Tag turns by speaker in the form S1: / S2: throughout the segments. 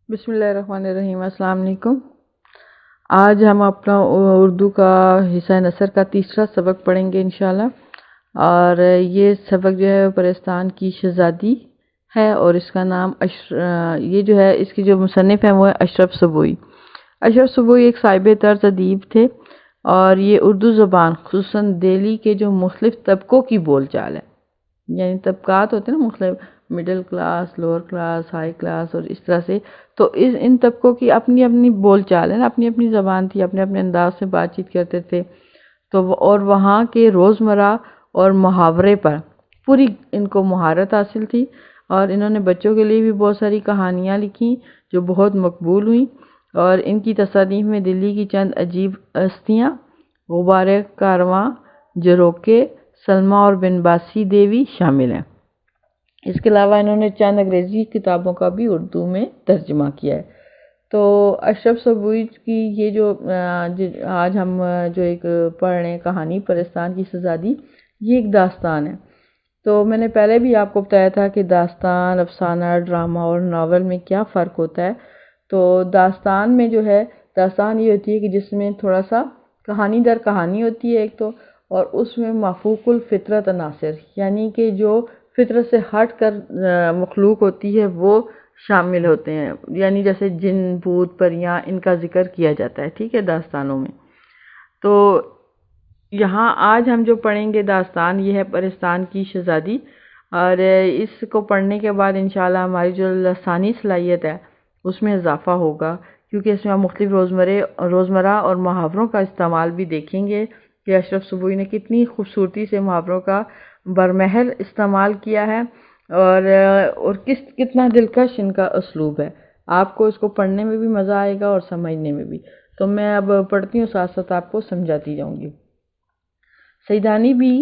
S1: بسم اللہ الرحمن الرحیم۔ السلام علیکم۔ آج ہم اپنا اردو کا حصہ نثر کا تیسرا سبق پڑھیں گے انشاءاللہ، اور یہ سبق جو ہے پرستان کی شہزادی ہے، اور اس کا نام یہ جو ہے اس کی جو مصنف ہیں وہ ہے اشرف سبوئی۔ اشرف سبوئی ایک صاحب طرز ادیب تھے، اور یہ اردو زبان خصوصاً دہلی کے جو مختلف طبقوں کی بول چال ہے، یعنی طبقات ہوتے ہیں نا مختلف، middle class, lower class, high class, اور اس طرح سے، تو ان طبقوں کی اپنی اپنی بول چال ہے نا، اپنی اپنی زبان تھی، اپنے اپنے انداز سے بات چیت کرتے تھے، تو اور وہاں کے روزمرہ اور محاورے پر پوری ان کو مہارت حاصل تھی، اور انہوں نے بچوں کے لیے بھی بہت ساری کہانیاں لکھیں جو بہت مقبول ہوئیں، اور ان کی تصانیف میں دلی کی چند عجیب ہستیاں، غبار کارواں، جروکے، سلمہ اور بنواسی دیوی شامل ہیں۔ اس کے علاوہ انہوں نے چند انگریزی کتابوں کا بھی اردو میں ترجمہ کیا ہے۔ تو اشرف سبوئی کی یہ جو آج ہم جو ایک پڑھ رہے ہیں کہانی پرستان کی شہزادی، یہ ایک داستان ہے۔ تو میں نے پہلے بھی آپ کو بتایا تھا کہ داستان، افسانہ، ڈرامہ اور ناول میں کیا فرق ہوتا ہے۔ تو داستان میں جو ہے، داستان یہ ہوتی ہے کہ جس میں تھوڑا سا کہانی در کہانی ہوتی ہے ایک تو، اور اس میں مافوق الفطرت عناصر، یعنی کہ جو فطرت سے ہٹ کر مخلوق ہوتی ہے وہ شامل ہوتے ہیں، یعنی جیسے جن، بھوت، پریاں، ان کا ذکر کیا جاتا ہے، ٹھیک ہے، داستانوں میں۔ تو یہاں آج ہم جو پڑھیں گے داستان، یہ ہے پرستان کی شہزادی، اور اس کو پڑھنے کے بعد انشاءاللہ ہماری جو لسانی صلاحیت ہے اس میں اضافہ ہوگا، کیونکہ اس میں ہم مختلف روزمرہ اور محاوروں کا استعمال بھی دیکھیں گے کہ اشرف سبوئی نے کتنی خوبصورتی سے محاوروں کا برمحل استعمال کیا ہے، اور کتنا دلکش ان کا اسلوب ہے۔ آپ کو اس کو پڑھنے میں بھی مزہ آئے گا اور سمجھنے میں بھی۔ تو میں اب پڑھتی ہوں، ساتھ ساتھ آپ کو سمجھاتی جاؤں گی۔ سیدانی بی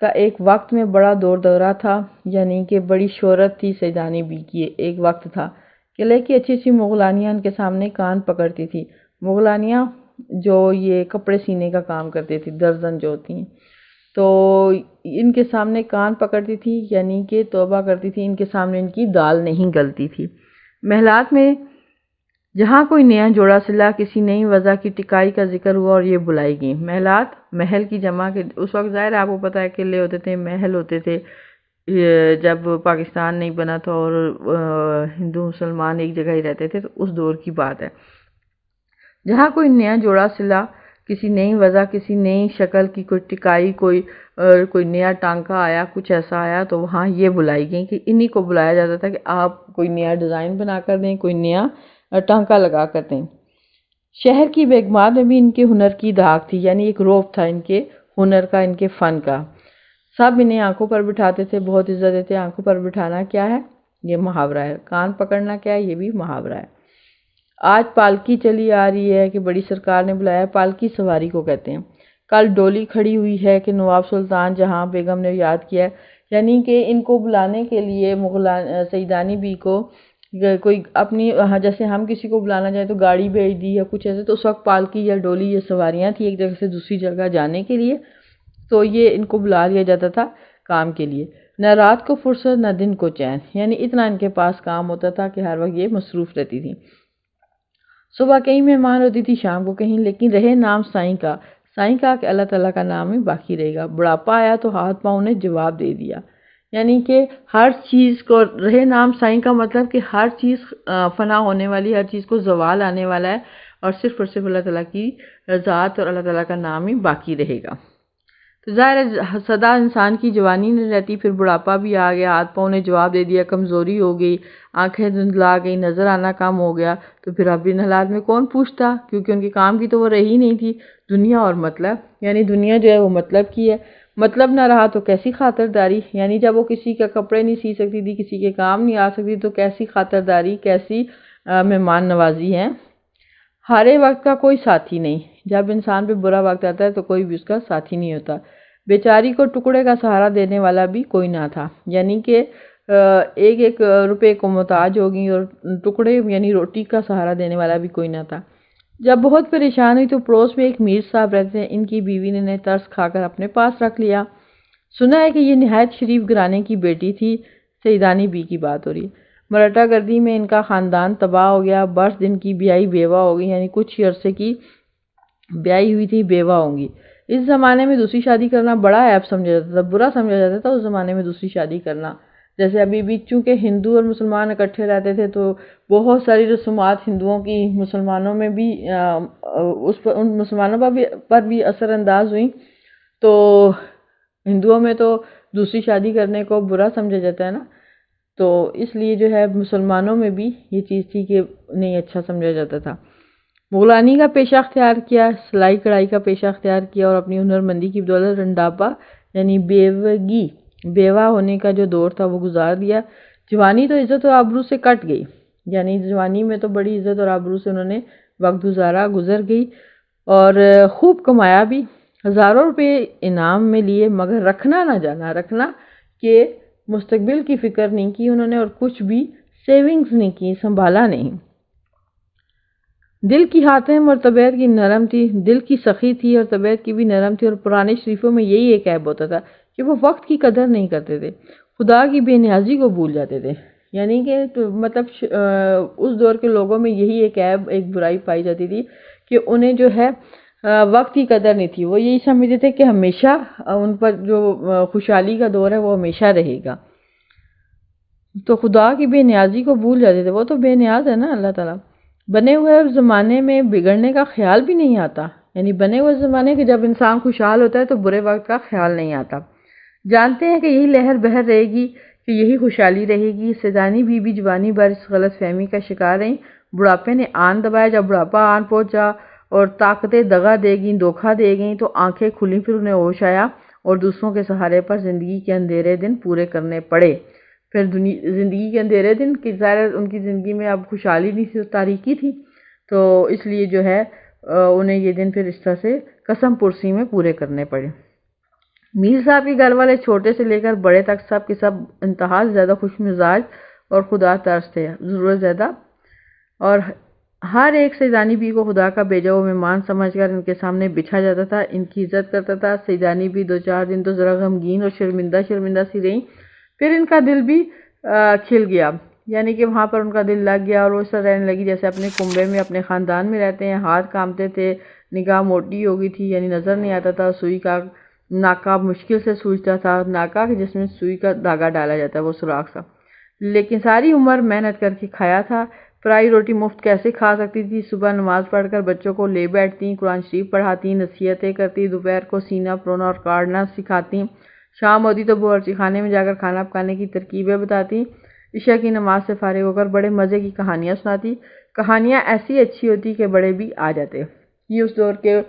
S1: کا ایک وقت میں بڑا دور دورہ تھا، یعنی کہ بڑی شہرت تھی سیدانی بی کی۔ ایک وقت تھا قلعے کی اچھی اچھی مغلانیاں ان کے سامنے کان پکڑتی تھی۔ مغلانیاں جو یہ کپڑے سینے کا کام کرتی تھی، درزن جو ہوتی ہیں، تو ان کے سامنے کان پکڑتی تھی، یعنی کہ توبہ کرتی تھی، ان کے سامنے ان کی دال نہیں گلتی تھی۔ محلات میں جہاں کوئی نیا جوڑا سلا، کسی نئی وضع کی ٹکائی کا ذکر ہوا اور یہ بلائی گئی۔ محلات محل کی جمع کے، اس وقت ظاہر ہے آپ کو پتہ ہے قلعے ہوتے تھے، محل ہوتے تھے، جب پاکستان نہیں بنا تھا اور ہندو مسلمان ایک جگہ ہی رہتے تھے، تو اس دور کی بات ہے۔ جہاں کوئی نیا جوڑا سلا، کسی نئی وضع، کسی نئی شکل کی کوئی ٹکائی، کوئی نیا ٹانکا آیا، کچھ ایسا آیا، تو وہاں یہ بلائی گئی کہ انہی کو بلایا جاتا تھا کہ آپ کوئی نیا ڈیزائن بنا کر دیں، کوئی نیا ٹانکا لگا کر دیں۔ شہر کی بیگمات میں بھی ان کے ہنر کی دھاک تھی، یعنی ایک روب تھا ان کے ہنر کا، ان کے فن کا۔ سب انہیں آنکھوں پر بٹھاتے تھے، بہت عزت دیتے۔ آنکھوں پر بٹھانا کیا ہے؟ یہ محاورہ ہے۔ کان پکڑنا کیا ہے؟ یہ بھی محاورہ ہے۔ آج پالکی چلی آ رہی ہے کہ بڑی سرکار نے بلایا، پالکی سواری کو کہتے ہیں۔ کل ڈولی کھڑی ہوئی ہے کہ نواب سلطان جہاں بیگم نے یاد کیا ہے، یعنی کہ ان کو بلانے کے لیے سیدانی بی کو کوئی اپنی، جیسے ہم کسی کو بلانا چاہیں تو گاڑی بھیج دی یا کچھ ایسے، تو اس وقت پالکی یا ڈولی یہ سواریاں تھیں ایک جگہ سے دوسری جگہ جانے کے لیے، تو یہ ان کو بلا لیا جاتا تھا کام کے لیے۔ نہ رات کو فرصت نہ دن کو چین، یعنی اتنا ان کے پاس کام ہوتا تھا کہ ہر وقت یہ مصروف رہتی تھی۔ صبح کہیں مہمان ہوتی تھی، شام کو کہیں، لیکن رہے نام سائیں کا۔ سائیں کا کہ اللہ تعالیٰ کا نام ہی باقی رہے گا۔ بڑھاپا آیا تو ہاتھ پاؤں نے جواب دے دیا، یعنی کہ ہر چیز کو رہے نام سائیں کا مطلب کہ ہر چیز فنا ہونے والی، ہر چیز کو زوال آنے والا ہے، اور صرف اللہ تعالیٰ کی ذات اور اللہ تعالیٰ کا نام ہی باقی رہے گا۔ تو ظاہر ہے سدا انسان کی جوانی نہیں رہتی، پھر بڑھاپا بھی آ گیا، ہاتھ پاؤں نے جواب دے دیا، کمزوری ہو گئی، آنکھیں دھندلا گئی، نظر آنا کم ہو گیا، تو پھر اب ان حالات میں کون پوچھتا، کیونکہ ان کے کام کی تو وہ رہی نہیں تھی۔ دنیا اور مطلب، یعنی دنیا جو ہے وہ مطلب کی ہے، مطلب نہ رہا تو کیسی خاطرداری، یعنی جب وہ کسی کا کپڑے نہیں سی سکتی تھی، کسی کے کام نہیں آ سکتی، تو کیسی خاطرداری، کیسی مہمان نوازی ہے۔ ہارے وقت کا کوئی ساتھی نہیں، جب انسان پہ برا وقت آتا ہے تو کوئی بھی اس کا ساتھی نہیں ہوتا۔ بیچاری کو ٹکڑے کا سہارا دینے والا بھی کوئی نہ تھا، یعنی کہ ایک ایک روپے کو محتاج ہو گئی، اور ٹکڑے یعنی روٹی کا سہارا دینے والا بھی کوئی نہ تھا۔ جب بہت پریشان ہوئی تو پڑوس میں ایک میر صاحب رہتے ہیں، ان کی بیوی نے انہیں ترس کھا کر اپنے پاس رکھ لیا۔ سنا ہے کہ یہ نہایت شریف گھرانے کی بیٹی تھی، سیدانی بی کی بات ہو رہی ہے۔ مراٹھا گردی میں ان کا خاندان تباہ ہو گیا، برس دن کی بیائی بیوہ ہو گئی، یعنی کچھ عرصے کی بیائی ہوئی تھی بیوہ ہوں گی۔ اس زمانے میں دوسری شادی کرنا بڑا عیب سمجھا جاتا تھا، برا سمجھا جاتا تھا اس زمانے میں دوسری شادی کرنا۔ جیسے ابھی بھی چونکہ ہندو اور مسلمان اکٹھے رہتے تھے تو بہت ساری رسومات ہندوؤں کی مسلمانوں میں بھی ان مسلمانوں پر بھی اثر انداز ہوئیں، تو ہندوؤں میں تو دوسری شادی کرنے کو برا سمجھا جاتا ہے نا، تو اس لیے جو ہے مسلمانوں میں بھی یہ چیز تھی کہ نہیں اچھا سمجھا جاتا تھا۔ مغلانی کا پیشہ اختیار کیا، سلائی کڑھائی کا پیشہ اختیار کیا، اور اپنی ہنر مندی کی بدولت رنڈاپا یعنی بیوگی، بیوہ ہونے کا جو دور تھا وہ گزار دیا۔ جوانی تو عزت اور آبرو سے کٹ گئی، یعنی جوانی میں تو بڑی عزت اور آبرو سے انہوں نے وقت گزر گئی، اور خوب کمایا بھی، ہزاروں روپے انعام میں لیے، مگر رکھنا نہ جانا، رکھنا کہ مستقبل کی فکر نہیں کی انہوں نے، اور کچھ بھی سیونگز نہیں کی، سنبھالا نہیں۔ دل کی حاتم اور طبیعت کی نرم تھی، دل کی سخی تھی اور طبیعت کی بھی نرم تھی، اور پرانے شریفوں میں یہی ایک عیب ہوتا تھا کہ وہ وقت کی قدر نہیں کرتے تھے، خدا کی بے نیازی کو بھول جاتے تھے۔ یعنی کہ مطلب اس دور کے لوگوں میں یہی ایک عیب، ایک برائی پائی جاتی تھی کہ انہیں جو ہے وقت کی قدر نہیں تھی، وہ یہی سمجھتے تھے کہ ہمیشہ ان پر جو خوشحالی کا دور ہے وہ ہمیشہ رہے گا، تو خدا کی بے نیازی کو بھول جاتے تھے۔ وہ تو بے نیاز ہے نا اللہ تعالیٰ۔ بنے ہوئے زمانے میں بگڑنے کا خیال بھی نہیں آتا، یعنی بنے ہوئے زمانے کے جب انسان خوشحال ہوتا ہے تو برے وقت کا خیال نہیں آتا۔ جانتے ہیں کہ یہی لہر بہر رہے گی، کہ یہی خوشحالی رہے گی۔ سیدانی بی بی جوانی بھر اس غلط فہمی کا شکار رہیں، بڑھاپے نے آن دبایا، جب بڑھاپا آن پہنچا اور طاقتیں دغا دے گئیں، دھوکہ دے گئیں، تو آنکھیں کھلیں، پھر انہیں ہوش آیا اور دوسروں کے سہارے پر زندگی کے اندھیرے دن پورے کرنے پڑے۔ پھر زندگی کے اندھیرے دن کہ ظاہر ان کی زندگی میں اب خوشحالی نہیں تھی، تاریکی تھی، تو اس لیے جو ہے انہیں یہ دن پھر اس طرح سے قسم پرسی میں پورے کرنے پڑے۔ میر صاحب کے گھر والے چھوٹے سے لے کر بڑے تک سب کے سب انتہا زیادہ خوش مزاج اور خدا ترس تھے، ضرورت زیادہ، اور ہر ایک سیدانی بی کو خدا کا بھیجا ہوا مہمان سمجھ کر ان کے سامنے بچھا جاتا تھا، ان کی عزت کرتا تھا۔ سیدانی بی 2-4 دن تو ذرا غمگین اور شرمندہ سی رہیں، پھر ان کا دل بھی کھل گیا، یعنی کہ وہاں پر ان کا دل لگ گیا، اور وہ اس طرح رہنے لگی جیسے اپنے کنبے میں اپنے خاندان میں رہتے ہیں۔ ہاتھ کامتے تھے، نگاہ موٹی ہو گئی تھی، یعنی نظر نہیں آتا تھا، سوئی کا ناکا مشکل سے سوجتا تھا، ناکا جس میں سوئی کا دھاگا ڈالا جاتا ہے، وہ سوراخ سا، لیکن ساری عمر محنت کر کے کھایا تھا۔ فرائی روٹی مفت کیسے کھا سکتی تھی؟ صبح نماز پڑھ کر بچوں کو لے بیٹھتی، قرآن شریف پڑھاتی، نصیحتیں کرتی، دوپہر کو سینہ پرونا اور کاٹنا سکھاتی، شام ہوتی تو باورچی خانے میں جا کر کھانا پکانے کی ترکیبیں بتاتی، عشاء کی نماز سے فارغ ہو کر بڑے مزے کی کہانیاں سناتی، کہانیاں ایسی اچھی ہوتی کہ بڑے بھی آ جاتے۔ یہ اس دور کے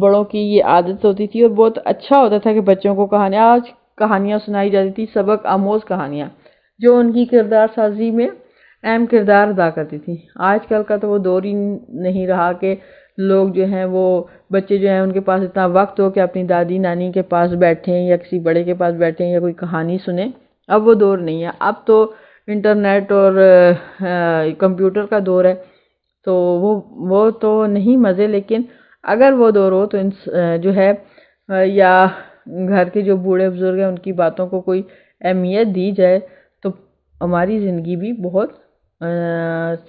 S1: بڑوں کی یہ عادت ہوتی تھی، اور بہت اچھا ہوتا تھا کہ بچوں کو کہانیاں سنائی جاتی تھی، سبق آموز کہانیاں، جو ان کی کردار سازی میں اہم کردار ادا کرتی تھی۔ آج کل کا تو وہ دور ہی نہیں رہا کہ لوگ جو ہیں وہ بچے جو ہیں ان کے پاس اتنا وقت ہو کہ اپنی دادی نانی کے پاس بیٹھیں یا کسی بڑے کے پاس بیٹھیں یا کوئی کہانی سنیں، اب وہ دور نہیں ہے۔ اب تو انٹرنیٹ اور کمپیوٹر کا دور ہے، تو وہ تو نہیں مزے، لیکن اگر وہ دور ہو تو جو ہے یا گھر کے جو بوڑھے بزرگ ہیں ان کی باتوں کو کوئی اہمیت دی جائے تو ہماری زندگی بھی بہت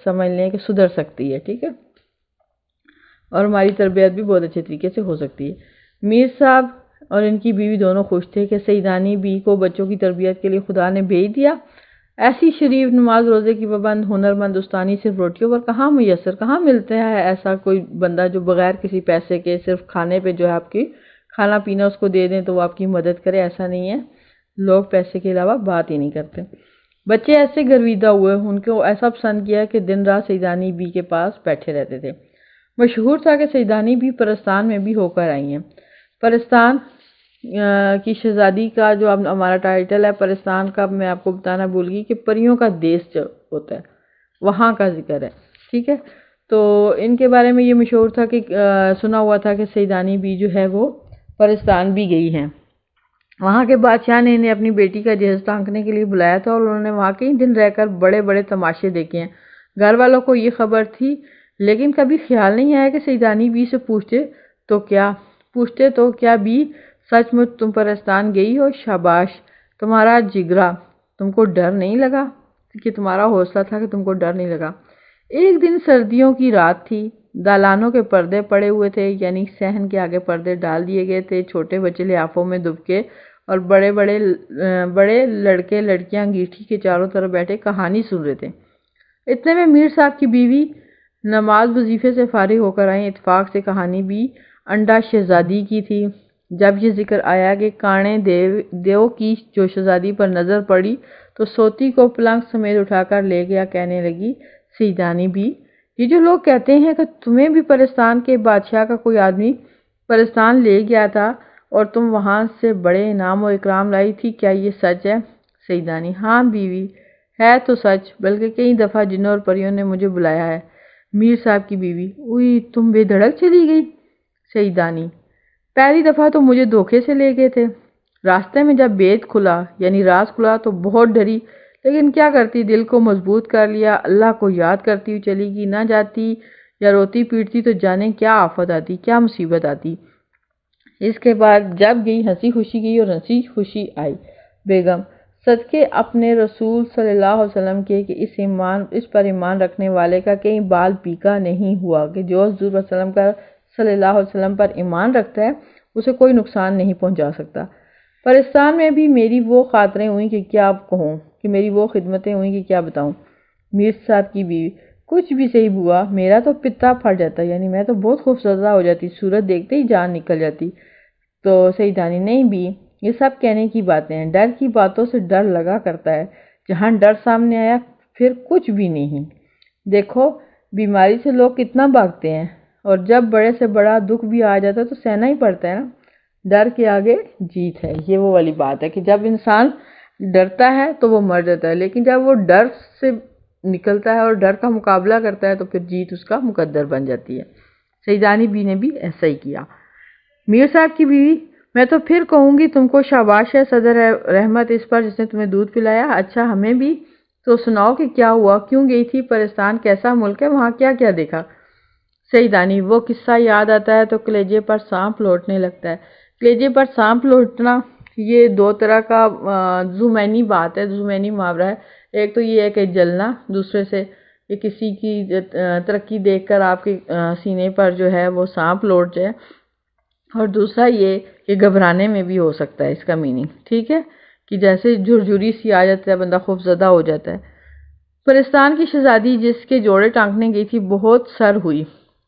S1: سمجھ لیں کہ سدھر سکتی ہے، ٹھیک ہے، اور ہماری تربیت بھی بہت اچھے طریقے سے ہو سکتی ہے۔ میر صاحب اور ان کی بیوی دونوں خوش تھے کہ سیدانی بی کو بچوں کی تربیت کے لیے خدا نے بھیج دیا۔ ایسی شریف نماز روزے کی پابند ہنرمند استانی صرف روٹیوں پر کہاں میسر، کہاں ملتا ہے ایسا کوئی بندہ جو بغیر کسی پیسے کے صرف کھانے پہ جو ہے آپ کی کھانا پینا اس کو دے دیں تو وہ آپ کی مدد کرے، ایسا نہیں ہے، لوگ پیسے کے علاوہ بات ہی نہیں کرتے۔ بچے ایسے گرویدہ ہوئے، ان کو ایسا پسند کیا کہ دن رات سیدانی بی کے پاس بیٹھے رہتے تھے۔ مشہور تھا کہ سیدانی بی پرستان میں بھی ہو کر آئی ہیں۔ پرستان کی شہزادی کا جو ہمارا ٹائٹل ہے پرستان کا، میں آپ کو بتانا بھول گئی کہ پریوں کا دیش جو ہوتا ہے وہاں کا ذکر ہے، ٹھیک ہے، تو ان کے بارے میں یہ مشہور تھا کہ سنا ہوا تھا کہ سیدانی بی جو ہے وہ پرستان بھی گئی ہیں۔ وہاں کے بادشاہ نے انہیں اپنی بیٹی کا جہیز ٹانکنے کے لیے بلایا تھا، اور انہوں نے وہاں کئی دن رہ کر بڑے بڑے تماشے دیکھے ہیں۔ گھر والوں کو یہ خبر تھی، لیکن کبھی خیال نہیں آیا کہ سیدانی بی سے پوچھتے تو کیا بی سچ مچ تم پرستان گئی ہو؟ شاباش تمہارا جگرا، تم کو ڈر نہیں لگا؟ کہ تمہارا حوصلہ تھا کہ تم کو ڈر نہیں لگا۔ ایک دن سردیوں کی رات تھی، دالانوں کے پردے پڑے ہوئے تھے، یعنی صحن کے آگے پردے ڈال دیے گئے تھے، چھوٹے بچے لحافوں میں دبکے اور بڑے لڑکے لڑکیاں انگیٹھی کے چاروں طرف بیٹھے کہانی سن رہے تھے۔ اتنے میں میر صاحب کی بیوی نماز وظیفے سے فارغ ہو کر آئیں۔ اتفاق سے کہانی بھی انڈا شہزادی کی تھی۔ جب یہ ذکر آیا کہ کانے دیو کی جو شہزادی پر نظر پڑی تو سوتی کو پلنگ سمیت اٹھا کر لے گیا، کہنے لگی، سیدانی بھی، یہ جو لوگ کہتے ہیں کہ تمہیں بھی پرستان کے بادشاہ کا کوئی آدمی پرستان لے گیا تھا اور تم وہاں سے بڑے انعام و اکرام لائی تھی، کیا یہ سچ ہے؟ سیدانی: ہاں بیوی، ہے تو سچ، بلکہ کئی دفعہ جنوں اور پریوں نے مجھے بلایا ہے۔ میر صاحب کی بیوی: اوئی، تم بے دھڑک چلی گئی؟ سیدانی: پہلی دفعہ تو مجھے دھوکے سے لے گئے تھے، راستے میں جب بید کھلا یعنی راز کھلا تو بہت ڈری، لیکن کیا کرتی، دل کو مضبوط کر لیا، اللہ کو یاد کرتی ہوئی چلی گئی، نہ جاتی یا روتی پیٹتی تو جانے کیا آفت آتی، کیا مصیبت آتی۔ اس کے بعد جب گئی ہنسی خوشی گئی اور ہنسی خوشی آئی۔ بیگم: صدقے اپنے رسول صلی اللہ علیہ وسلم کے کہ اس پر ایمان رکھنے والے کا کہیں بال پیکا نہیں ہوا کہ جو حضور صلی اللہ علیہ وسلم پر ایمان رکھتا ہے اسے کوئی نقصان نہیں پہنچا سکتا۔ پرستان میں بھی میری وہ خاطریں ہوئیں کہ کیا کہوں، کہ میری وہ خدمتیں ہوئیں کہ کیا بتاؤں۔ میر صاحب کی بیوی: کچھ بھی صحیح بوا، میرا تو پتا پھٹ جاتا، یعنی میں تو بہت خوفزدہ ہو جاتی، صورت دیکھتے ہی جان نکل جاتی۔ تو سیدانی: نہیں بھی، یہ سب کہنے کی باتیں ہیں، ڈر کی باتوں سے ڈر لگا کرتا ہے، جہاں ڈر سامنے آیا پھر کچھ بھی نہیں۔ دیکھو بیماری سے لوگ کتنا بھاگتے ہیں، اور جب بڑے سے بڑا دکھ بھی آ جاتا ہے تو سہنا ہی پڑتا ہے نا، ڈر کے آگے جیت ہے۔ یہ وہ والی بات ہے کہ جب انسان ڈرتا ہے تو وہ مر جاتا ہے، لیکن جب وہ ڈر سے نکلتا ہے اور ڈر کا مقابلہ کرتا ہے تو پھر جیت اس کا مقدر بن جاتی ہے۔ سیدانی بی نے بھی ایسا ہی کیا۔ میر صاحب کی بیوی: میں تو پھر کہوں گی تم کو شاباش ہے صدر رحمت اس پر جس نے تمہیں دودھ پلایا۔ اچھا ہمیں بھی تو سناؤ کہ کیا ہوا، کیوں گئی تھی پرستان، کیسا ملک ہے، وہاں کیا کیا دیکھا؟ سیدانی: وہ قصہ یاد آتا ہے تو کلیجے پر سانپ لوٹنے لگتا ہے۔ کلیجے پر سانپ لوٹنا یہ دو طرح کا ضمنی بات ہے، ضمنی محاورہ ہے۔ ایک تو یہ ہے کہ جلنا، دوسرے سے کہ کسی کی ترقی دیکھ کر آپ کے سینے پر جو ہے وہ سانپ لوٹ جائے، اور دوسرا یہ کہ گھبرانے میں بھی ہو سکتا ہے اس کا میننگ، ٹھیک ہے، کہ جیسے جھرجھری سی آ جاتا ہے، بندہ خوف زدہ ہو جاتا ہے۔ پرستان کی شہزادی جس کے جوڑے ٹانکنے گئی تھی بہت سر ہوئی،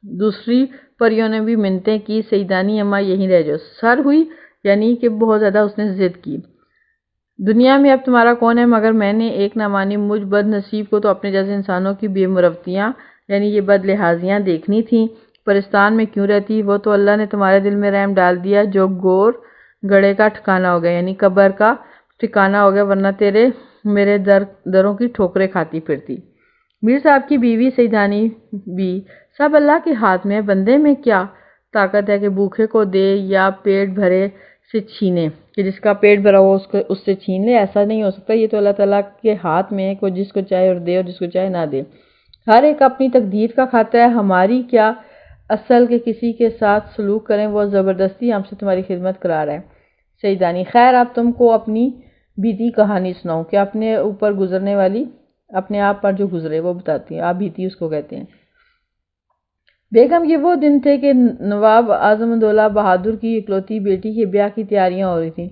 S1: دوسری پریوں نے بھی منتیں کی، سیدانی اماں یہیں رہ جاؤ، سر ہوئی یعنی کہ بہت زیادہ اس نے ضد کی۔ دنیا میں اب تمہارا کون ہے، مگر میں نے ایک نہ مانی مجھ بد نصیب کو تو اپنے جیسے انسانوں کی بے مروتیاں یعنی یہ بد لحاظیاں دیکھنی تھیں۔ پرستان میں کیوں رہتی، وہ تو اللہ نے تمہارے دل میں رحم ڈال دیا جو گور گڑے کا ٹھکانہ ہو گیا، یعنی قبر کا ٹھکانہ ہو گیا، ورنہ تیرے میرے دروں کی ٹھوکریں کھاتی پھرتی۔ میر صاحب کی بیوی سیدانی بھی: سب اللہ کے ہاتھ میں، بندے میں کیا طاقت ہے کہ بھوکے کو دے یا پیٹ بھرے سے چھینے، کہ جس کا پیٹ بھرا ہو اس سے چھین لے، ایسا نہیں ہو سکتا۔ یہ تو اللہ تعالیٰ کے ہاتھ میں ہے، کوئی جس کو چاہے اور دے اور جس کو چاہے نہ دے، ہر ایک اپنی تقدیر کا کھاتا ہے۔ ہماری کیا اصل کے کسی کے ساتھ سلوک کریں، وہ زبردستی ہم سے تمہاری خدمت کرا رہا ہے۔ سیدانی: خیر اب تم کو اپنی بیتی کہانی سناؤں کہ اپنے اوپر گزرنے والی، اپنے آپ پر جو گزرے وہ بتاتی ہیں، آپ بیتی اس کو کہتے ہیں۔ بیگم: یہ وہ دن تھے کہ نواب اعظم الدولہ بہادر کی اکلوتی بیٹی کے بیاہ کی تیاریاں ہو رہی تھیں۔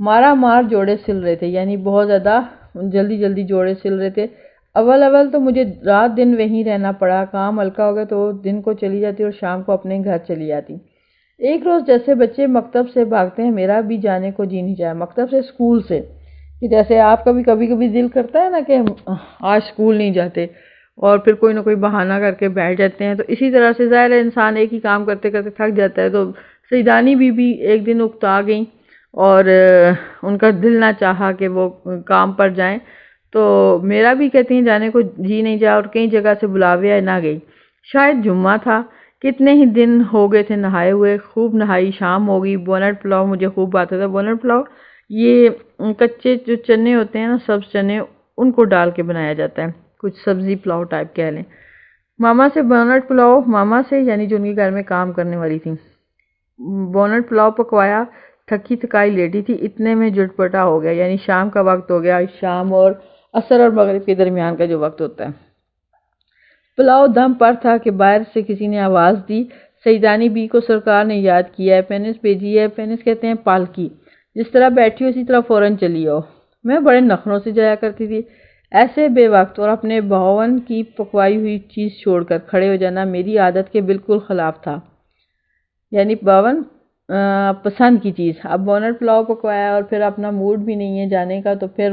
S1: مار جوڑے سل رہے تھے، یعنی بہت زیادہ جلدی جوڑے سل رہے تھے۔ اول تو مجھے رات دن وہیں رہنا پڑا، کام ہلکا ہو گیا تو دن کو چلی جاتی اور شام کو اپنے گھر چلی جاتی۔ ایک روز جیسے بچے مکتب سے بھاگتے ہیں، میرا بھی جانے کو جی نہیں چاہا، مکتب سے اسکول سے، کہ جیسے آپ کا بھی کبھی دل کرتا ہے نا کہ آج اسکول نہیں جاتے اور پھر کوئی نہ کوئی بہانہ کر کے بیٹھ جاتے ہیں، تو اسی طرح سے ظاہر ہے انسان ایک ہی کام کرتے کرتے تھک جاتا ہے۔ تو سیدانی بھی ایک دن اکتا گئیں اور ان کا دل نہ چاہا کہ وہ کام پر جائیں، تو میرا بھی کہتی ہیں جانے کو جی نہیں چاہا اور کئی جگہ سے بلاوے نہ گئی۔ شاید جمعہ تھا، کتنے ہی دن ہو گئے تھے نہائے ہوئے، خوب نہائی، شام ہو گئی۔ بونٹ پلاؤ مجھے خوب آتا تھا۔ بونٹ پلاؤ یہ کچے جو چنے ہوتے ہیں نا، سبز چنے، ان کو ڈال کے بنایا جاتا ہے، کچھ سبزی پلاؤ ٹائپ کہہ لیں۔ ماما سے بونٹ پلاؤ، ماما سے یعنی جو ان کے گھر میں کام کرنے والی تھی، بونٹ پلاؤ پکوایا، تھکی تھکائی لیٹی تھی، اتنے میں جھٹپٹا ہو گیا، یعنی شام کا وقت ہو گیا۔ شام اور عصر اور مغرب کے درمیان کا جو وقت ہوتا ہے۔ پلاؤ دم پر تھا کہ باہر سے کسی نے آواز دی، سیدانی بی کو سرکار نے یاد کیا ہے، پینس بھیجی ہے۔ پینس کہتے ہیں پالکی، جس طرح بیٹھی ہو اسی طرح فوراً چلی آؤ۔ میں بڑے نخروں سے جایا کرتی تھی، ایسے بے وقت اور اپنے بھاون کی پکوائی ہوئی چیز چھوڑ کر کھڑے ہو جانا میری عادت کے بالکل خلاف تھا، یعنی باون پسند کی چیز۔ اب بونر پلاؤ پکوایا اور پھر اپنا موڈ بھی نہیں ہے جانے کا، تو پھر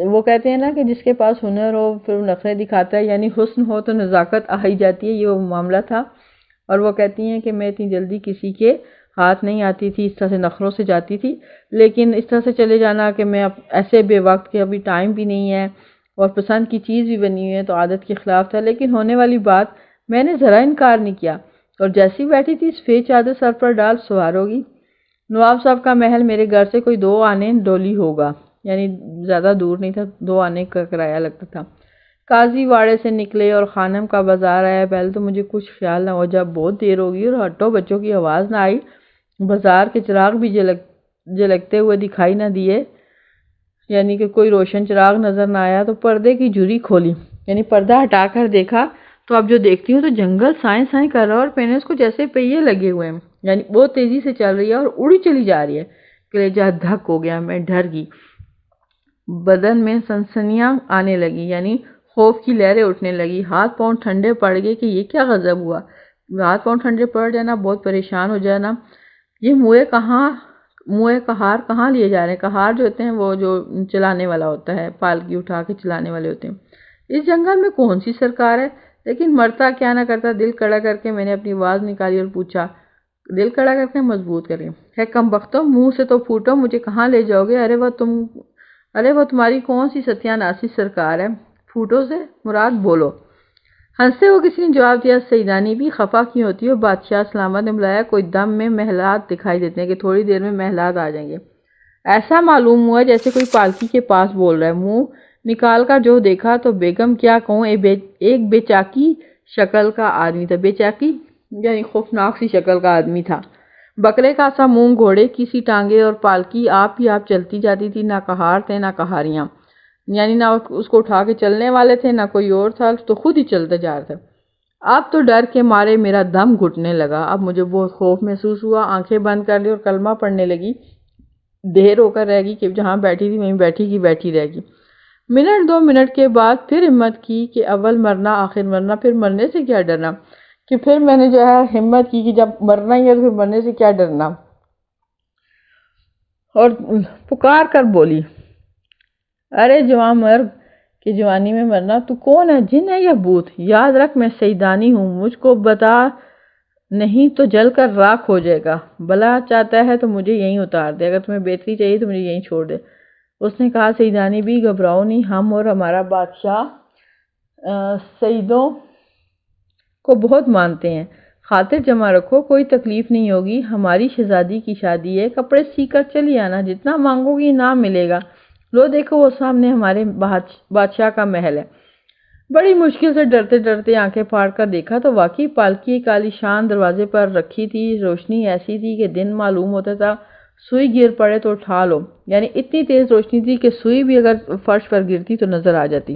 S1: وہ کہتے ہیں نا کہ جس کے پاس ہنر ہو پھر وہ نخرے دکھاتا ہے، یعنی حسن ہو تو نزاکت آ ہی جاتی ہے، یہ وہ معاملہ تھا۔ اور وہ کہتی ہیں کہ میں اتنی جلدی کسی کے ہاتھ نہیں آتی تھی، اس طرح سے نخروں سے جاتی تھی، لیکن اس طرح سے چلے جانا کہ میں ایسے بے وقت کے ابھی ٹائم بھی نہیں ہے اور پسند کی چیز بھی بنی ہوئی ہے، تو عادت کے خلاف تھا۔ لیکن ہونے والی بات، میں نے ذرا انکار نہیں کیا اور جیسی بیٹھی تھی سفید چادر سر پر ڈال سوار ہوگی۔ نواب صاحب کا محل میرے گھر سے کوئی 2 آنے ڈولی ہوگا، یعنی زیادہ دور نہیں تھا، 2 آنے کا کرایہ لگتا تھا۔ قاضی واڑے سے نکلے اور خانم کا بازار آیا۔ پہلے تو مجھے کچھ خیال نہ ہو جب بہت دیر ہوگی اور ہٹو بچوں کی آواز نہ آئی، بازار کے چراغ بھی جلکتے ہوئے دکھائی نہ دیے، یعنی کہ کوئی روشن چراغ نظر نہ آیا، تو پردے کی جھری کھولی، یعنی پردہ ہٹا کر دیکھا تو اب جو دیکھتی ہوں تو جنگل سائیں سائیں کر رہا ہے اور پینس کو جیسے پہیے لگے ہوئے ہیں، یعنی بہت تیزی سے چل رہی ہے اور اڑی چلی جا رہی ہے۔ کلیجہ دھک ہو گیا، میں ڈر گئی، بدن میں سنسنیاں آنے لگی، یعنی خوف کی لہریں اٹھنے لگی، ہاتھ پاؤں ٹھنڈے پڑ گئے کہ یہ کیا غضب ہوا۔ ہاتھ پاؤں ٹھنڈے پڑ جانا، بہت پریشان ہو جانا۔ یہ موئے کہار کہاں لیے جا رہے ہیں؟ کہار جو ہوتے ہیں وہ جو چلانے والا ہوتا ہے، پالکی اٹھا کے چلانے والے ہوتے ہیں۔ اس جنگل میں کون سی سرکار ہے؟ لیکن مرتا کیا نہ کرتا، دل کڑا کر کے میں نے اپنی آواز نکالی اور پوچھا، دل کڑا کر کے مضبوط کریں، ہے کم بختوں، منہ سے تو پھوٹو، مجھے کہاں لے جاؤ گے؟ ارے وہ تمہاری کون سی ستیہ ناسی سرکار ہے؟ پھوٹو سے مراد بولو۔ ہنستے ہوئے کسی نے جواب دیا، سیدانی بھی خفا کیوں ہوتی ہو؟ بادشاہ سلامت نے بلایا، کوئی دم میں محلات دکھائی دیتے ہیں کہ تھوڑی دیر میں محلات آ جائیں گے۔ ایسا معلوم ہوا جیسے کوئی پالکی کے پاس بول رہا ہے۔ منہ نکال کر جو دیکھا تو بیگم کیا کہوں، ایک بے چاکی شکل کا آدمی تھا، بے چاکی یعنی خوفناک سی شکل کا آدمی تھا، بکرے کا سا منہ، گھوڑے کی سی ٹانگیں، اور پالکی آپ ہی آپ چلتی جاتی تھی، نہ کہار تھے نہ کہاریاں، یعنی نہ اس کو اٹھا کے چلنے والے تھے نہ کوئی اور تھا، تو خود ہی چلتے جا رہے تھے۔ اب تو ڈر کے مارے میرا دم گھٹنے لگا، اب مجھے بہت خوف محسوس ہوا، آنکھیں بند کر لی اور کلمہ پڑھنے لگی۔ دیر ہو کر رہ گئی کہ جہاں بیٹھی تھی وہیں بیٹھی رہ گئی۔ منٹ 2 منٹ کے بعد پھر ہمت کی کہ اول مرنا آخر مرنا، پھر مرنے سے کیا ڈرنا، کہ پھر میں نے جو ہے ہمت کی کہ جب مرنا ہی ہے تو پھر مرنے سے کیا ڈرنا، اور پکار کر بولی، ارے جوان مرد کہ جوانی میں مرنا، تو کون ہے، جن ہے یا بھوت؟ یاد رکھ میں سیدانی ہوں، مجھ کو بتا نہیں تو جل کر راکھ ہو جائے گا، بلا چاہتا ہے تو مجھے یہیں اتار دے، اگر تمہیں بہتری چاہیے تو مجھے یہیں چھوڑ دے۔ اس نے کہا، سیدانی بھی گھبراؤ نہیں، ہم اور ہمارا بادشاہ سیدوں کو بہت مانتے ہیں، خاطر جمع رکھو، کوئی تکلیف نہیں ہوگی، ہماری شہزادی کی شادی ہے، کپڑے سی کر چلی آنا، جتنا مانگو گی انعام ملے گا۔ لو دیکھو وہ سامنے ہمارے بادشاہ کا محل ہے۔ بڑی مشکل سے ڈرتے ڈرتے آنکھیں پھاڑ کر دیکھا تو واقعی پالکی کالی شان دروازے پر رکھی تھی، روشنی ایسی تھی کہ دن معلوم ہوتا تھا، سوئی گر پڑے تو اٹھا لو، یعنی اتنی تیز روشنی تھی کہ سوئی بھی اگر فرش پر گرتی تو نظر آ جاتی۔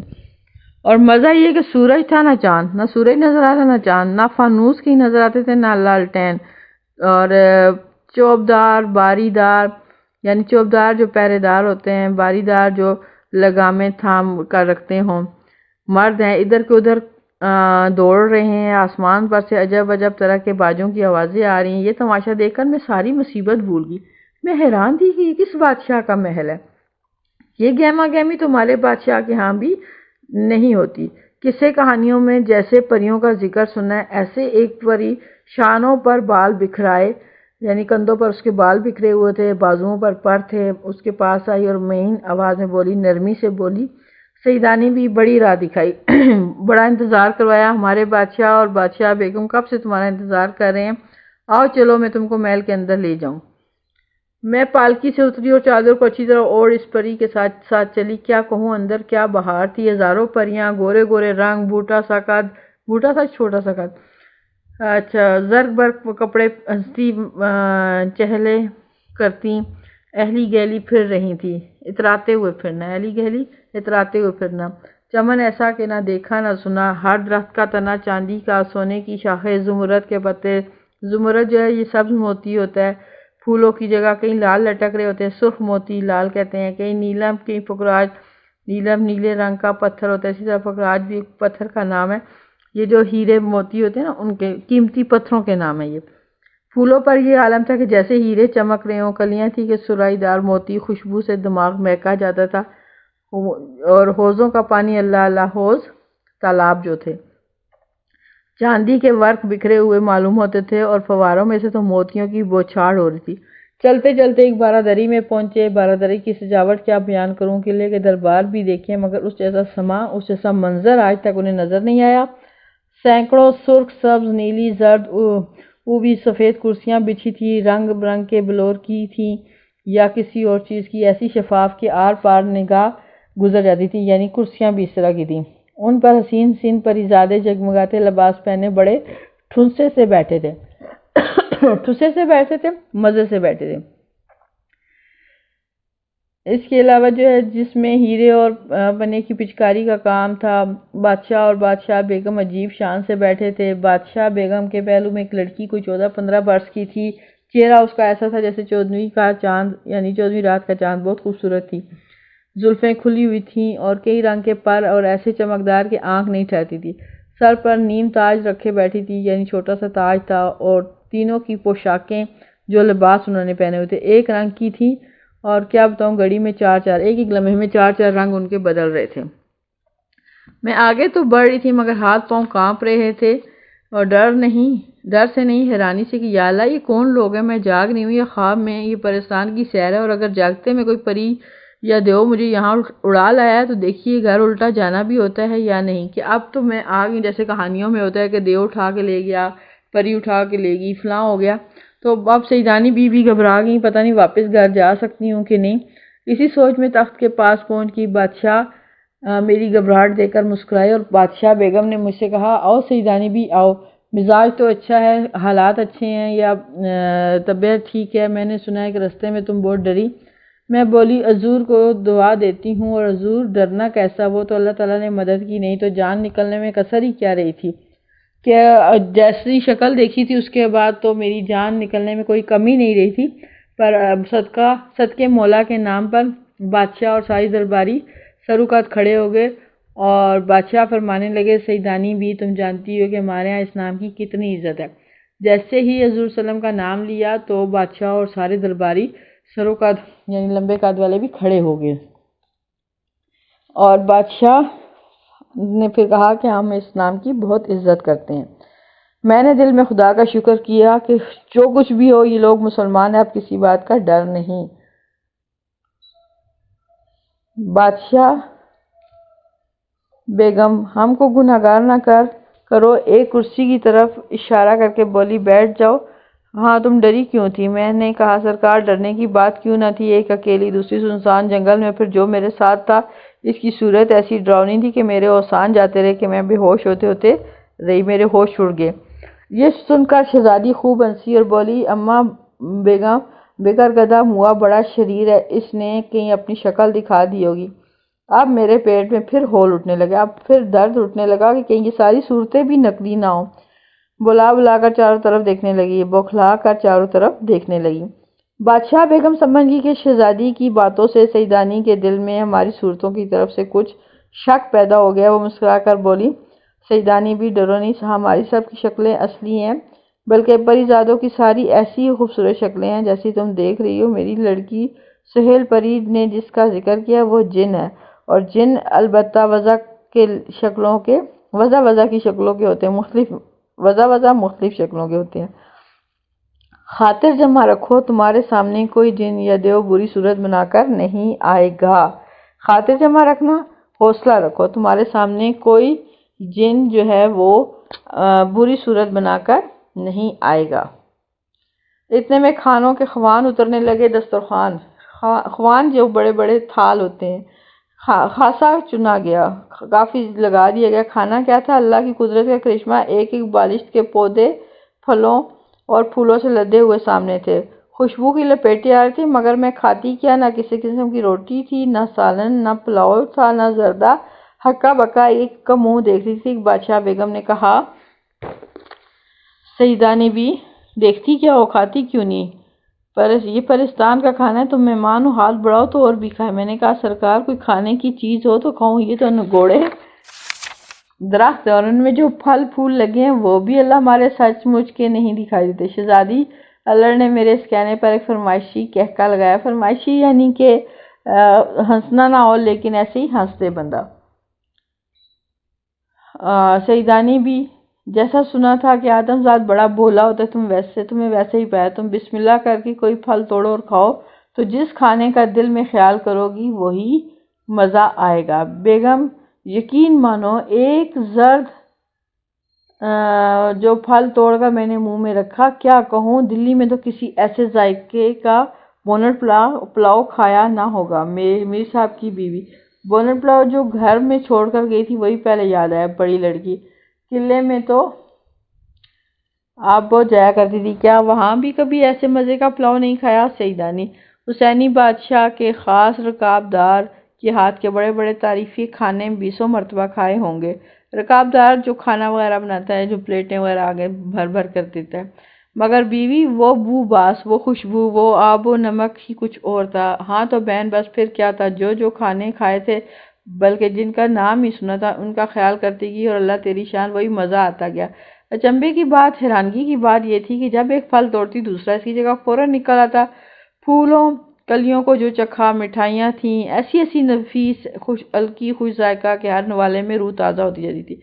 S1: اور مزہ یہ کہ سورج تھا نہ چاند، نہ سورج نظر آتا نہ چاند، نہ فانوس کی نظر آتے تھے نہ لالٹین، اور چوبدار باری دار، یعنی چوبدار جو پہرے دار ہوتے ہیں، باری دار جو لگامیں تھام کر رکھتے ہوں، مرد ہیں ادھر کے ادھر دوڑ رہے ہیں، آسمان پر سے عجب عجب طرح کے باجوں کی آوازیں آ رہی ہیں۔ یہ تماشا دیکھ کر میں ساری مصیبت بھول گئی، میں حیران تھی کہ یہ کس بادشاہ کا محل ہے، یہ گہما گہمی تو ہمارے بادشاہ کے ہاں بھی نہیں ہوتی۔ قصے کہانیوں میں جیسے پریوں کا ذکر سنا ہے، ایسے ایک پری شانوں پر بال بکھرائے، یعنی کندھوں پر اس کے بال بکھرے ہوئے تھے، بازوؤں پر پر تھے، اس کے پاس آئی اور مہین آواز میں بولی، نرمی سے بولی، سیدانی بھی بڑی راہ دکھائی، بڑا انتظار کروایا، ہمارے بادشاہ اور بادشاہ بیگم کب سے تمہارا انتظار کر رہے ہیں، آؤ چلو میں تم کو محل کے اندر لے جاؤں۔ میں پالکی سے اتری اور چادر کو اچھی طرح اوڑھ اس پری کے ساتھ چلی، کیا کہوں اندر کیا بہار تھی، ہزاروں پریاں، گورے گورے رنگ، بوٹا سا چھوٹا سا قد، اچھا زرق برق کپڑے، ہنستی چہلے کرتی، اہلی گہلی پھر رہی تھی، اتراتے ہوئے پھرنا، اہلی گہلی اتراتے ہوئے پھرنا، چمن ایسا کہ نہ دیکھا نہ سنا، ہر درخت کا تنا چاندی کا، سونے کی شاخیں، زمرد کے پتے، زمرد جو ہے یہ سبز موتی ہوتا ہے، پھولوں کی جگہ کہیں لال لٹک رہے ہوتے ہیں، سرخ موتی لال کہتے ہیں، کہیں نیلم، کہیں پکراج، نیلم نیلے رنگ کا پتھر ہوتا ہے، اسی طرح پکراج بھی ایک پتھر کا نام ہے۔ یہ جو ہیرے موتی ہوتے ہیں نا ان کے قیمتی پتھروں کے نام ہے یہ۔ پھولوں پر یہ عالم تھا کہ جیسے ہیرے چمک رہے ہوں، کلیاں تھی کہ سرائی دار موتی، خوشبو سے دماغ مہکا جاتا تھا، اور حوضوں کا پانی اللہ اللہ، حوض تالاب جو تھے چاندی کے ورق بکھرے ہوئے معلوم ہوتے تھے، اور فواروں میں سے تو موتیوں کی بوچھاڑ ہو رہی تھی۔ چلتے چلتے ایک بارادری میں پہنچے۔ بارادری کی سجاوٹ کیا بیان کروں، قلعے کے دربار بھی دیکھے، مگر اس جیسا سما، اس جیسا منظر آج تک انہیں نظر نہیں آیا۔ سینکڑوں سرخ، سبز، نیلی، زرد، اوبی سفید کرسیاں بچھی تھی، رنگ برنگ کے بلور کی تھیں یا کسی اور چیز کی، ایسی شفاف کہ آر پار نگاہ گزر جاتی تھی، یعنی کرسیاں بھی اس طرح کی تھیں۔ ان پر حسین حسین پریزادے جگمگاتے لباس پہنے بڑے ٹھنسے سے بیٹھے تھے ٹھسے سے بیٹھے تھے، مزے سے بیٹھے تھے۔ اس کے علاوہ جو ہے جس میں ہیرے اور بنے کی پچکاری کا کام تھا، بادشاہ اور بادشاہ بیگم عجیب شان سے بیٹھے تھے۔ بادشاہ بیگم کے پہلو میں ایک لڑکی کوئی 14-15 برس کی تھی، چہرہ اس کا ایسا تھا جیسے 14ویں کا چاند، یعنی 14ویں رات کا چاند، بہت خوبصورت تھی۔ زلفیں کھلی ہوئی تھیں اور کئی رنگ کے پر، اور ایسے چمکدار کہ آنکھ نہیں ٹھہرتی تھی۔ سر پر نیم تاج رکھے بیٹھی تھی، یعنی چھوٹا سا تاج تھا، اور تینوں کی پوشاکیں جو لباس انہوں نے پہنے ہوئے تھے ایک رنگ کی تھی، اور کیا بتاؤں، گھڑی میں ایک ایک لمحے میں 4 رنگ ان کے بدل رہے تھے۔ میں آگے تو بڑھ رہی تھی مگر ہاتھ پاؤں کانپ رہے تھے، اور ڈر سے نہیں، حیرانی سے کہ یا اللہ یہ کون لوگ ہیں، میں جاگ نہیں ہوں یا خواب میں، یہ پرستان کی سیر ہے، اور اگر جاگتے میں کوئی پری یا دیو مجھے یہاں اڑا لایا ہے تو دیکھیے گھر الٹا جانا بھی ہوتا ہے یا نہیں، کہ اب تو میں آ گئی، جیسے کہانیوں میں ہوتا ہے کہ دیو اٹھا کے لے گیا، پری اٹھا کے لے گئی، فلاں ہو گیا۔ تو اب سیدانی بی بی گھبرا گئی، پتہ نہیں واپس گھر جا سکتی ہوں کہ نہیں۔ اسی سوچ میں تخت کے پاس پہنچ کی بادشاہ میری گھبراہٹ دیکھ کر مسکرائے، اور بادشاہ بیگم نے مجھ سے کہا، آؤ سیدانی بھی آؤ، مزاج تو اچھا ہے، حالات اچھے ہیں یا طبیعت ٹھیک ہے؟ میں نے سنا ہے کہ رستے میں تم بہت ڈری۔ میں بولی، حضور کو دعا دیتی ہوں، اور حضور ڈرنا کیسا، وہ تو اللہ تعالیٰ نے مدد کی، نہیں تو جان نکلنے میں کسر ہی کیا رہی تھی، کہ جیسی شکل دیکھی تھی اس کے بعد تو میری جان نکلنے میں کوئی کمی نہیں رہی تھی۔ پر صدقے مولا کے نام پر بادشاہ اور ساری درباری سروقات کھڑے ہو گئے، اور بادشاہ فرمانے لگے، سیدانی بھی تم جانتی ہو کہ ہمارے ہاں اس نام کی کتنی عزت ہے۔ جیسے ہی حضور صلی اللہ علیہ وسلم کا نام لیا تو بادشاہ اور سارے درباری سروقات یعنی لمبے قد والے بھی کھڑے ہو گئے، اور بادشاہ نے پھر کہا کہ ہم اس نام کی بہت عزت کرتے ہیں۔ میں نے دل میں خدا کا شکر کیا کہ جو کچھ بھی ہو یہ لوگ مسلمان ہیں، اب کسی بات کا ڈر نہیں۔ بادشاہ بیگم ہم کو گناہگار نہ کرو، ایک کرسی کی طرف اشارہ کر کے بولی، بیٹھ جاؤ۔ ہاں تم ڈری کیوں تھی؟ میں نے کہا، سرکار ڈرنے کی بات کیوں نہ تھی، ایک اکیلی دوسری سنسان جنگل میں، پھر جو میرے ساتھ تھا اس کی صورت ایسی ڈراؤنی تھی کہ میرے اوسان جاتے رہے، کہ میں بے ہوش ہوتے رہی، میرے ہوش اڑ گئے۔ یہ سن کر شہزادی خوب ہنسی اور بولی، اماں بیگم بغیر گدھا ہوا بڑا شریر ہے، اس نے کہیں اپنی شکل دکھا دی ہوگی۔ اب میرے پیٹ میں پھر ہول اٹھنے لگا، اب پھر درد اٹھنے لگا کہ کہیں یہ ساری صورتیں بھی نقلی نہ ہوں۔ بلا کر چاروں طرف دیکھنے لگی، بوکھلا کر چاروں طرف دیکھنے لگی۔ بادشاہ بیگم سمجھ گئی کہ شہزادی کی باتوں سے سیدانی کے دل میں ہماری صورتوں کی طرف سے کچھ شک پیدا ہو گیا۔ وہ مسکرا کر بولی، سیدانی بھی ڈرو نہیں، ہماری سب کی شکلیں اصلی ہیں، بلکہ پریزادوں کی ساری ایسی ہی خوبصورت شکلیں ہیں جیسی تم دیکھ رہی ہو۔ میری لڑکی سہیل پری نے جس کا ذکر کیا وہ جن ہے، اور جن البتہ وضع کی شکلوں کے ہوتے ہیں، مختلف شکلوں کے ہوتے ہیں۔ خاطر جمع رکھو، تمہارے سامنے کوئی جن یا دیو بری صورت بنا کر نہیں آئے گا۔ خاطر جمع رکھنا، حوصلہ رکھو، تمہارے سامنے کوئی جن جو ہے وہ بری صورت بنا کر نہیں آئے گا۔ اتنے میں کھانوں کے خوان اترنے لگے۔ دسترخوان، خوان جو بڑے بڑے تھال ہوتے ہیں، خاصا چنا گیا، کافی لگا دیا گیا۔ کھانا کیا تھا؟ اللہ کی قدرت کا کرشمہ، ایک ایک بالشت کے پودے پھلوں اور پھولوں سے لدے ہوئے سامنے تھے۔ خوشبو کی لپیٹے آ رہی تھی، مگر میں کھاتی کیا، نہ کسی قسم کی روٹی تھی، نہ سالن، نہ پلاؤ تھا، نہ زردہ، ہکا بکا ایک کا منہ دیکھ رہی تھی۔ بادشاہ بیگم نے کہا، سیدانی بھی دیکھتی کیا ہو، کھاتی کیوں نہیں؟ یہ پرستان کا کھانا ہے، تم مہمان ہو، ہاتھ بڑھاؤ تو اور بھی کھائے۔ میں نے کہا، سرکار کوئی کھانے کی چیز ہو تو کھاؤں، یہ تو نگوڑے درخت ہے اور ان میں جو پھل پھول لگے ہیں وہ بھی اللہ ہمارے سچ مچ کے نہیں دکھائی دیتے۔ شہزادی اللہ نے میرے اس کہنے پر ایک فرمائشی کہکا لگایا۔ فرمائشی یعنی کہ ہنسنا نہ ہو، لیکن ایسے ہی ہنستے بندہ۔ سیدانی بھی جیسا سنا تھا کہ آدم ذات بڑا بولا ہوتا ہے، تمہیں ویسے ہی پایا۔ تم بسم اللہ کر کے کوئی پھل توڑو اور کھاؤ، تو جس کھانے کا دل میں خیال کرو گی وہی مزہ آئے گا۔ بیگم یقین مانو، ایک زرد جو پھل توڑ کر میں نے منہ میں رکھا، کیا کہوں، دلی میں تو کسی ایسے ذائقے کا بونٹ پلاؤ کھایا نہ ہوگا۔ میری صاحب کی بیوی بونٹ پلاؤ جو گھر میں چھوڑ کر گئی تھی وہی پہلے یاد آیا۔ بڑی لڑکی قلعے میں تو آپ بہت جایا کرتی تھی، کیا وہاں بھی کبھی ایسے مزے کا پلاؤ نہیں کھایا؟ سیدانی حسینی بادشاہ کے خاص رکابدار کے ہاتھ کے بڑے بڑے تعریفی کھانے 20 مرتبہ کھائے ہوں گے۔ رکابدار جو کھانا وغیرہ بناتا ہے، جو پلیٹیں وغیرہ آگے بھر بھر کر دیتا ہے، مگر بیوی وہ بو باس، وہ خوشبو، وہ آب و نمک ہی کچھ اور تھا۔ ہاں تو بہن، بس پھر کیا تھا، جو کھانے کھائے تھے، بلکہ جن کا نام ہی سنا تھا، ان کا خیال کرتی گئی اور اللہ تیری شان، وہی مزہ آتا گیا۔ اچنبے کی بات، حیرانگی کی بات یہ تھی کہ جب ایک پھل توڑتی دوسرا اس کی جگہ فوراً نکل آتا۔ پھولوں کلیوں کو جو چکھا، مٹھائیاں تھیں ایسی ایسی نفیس، ہلکی خوش ذائقہ کہ ہر نوالے میں روح تازہ ہوتی جاتی تھی۔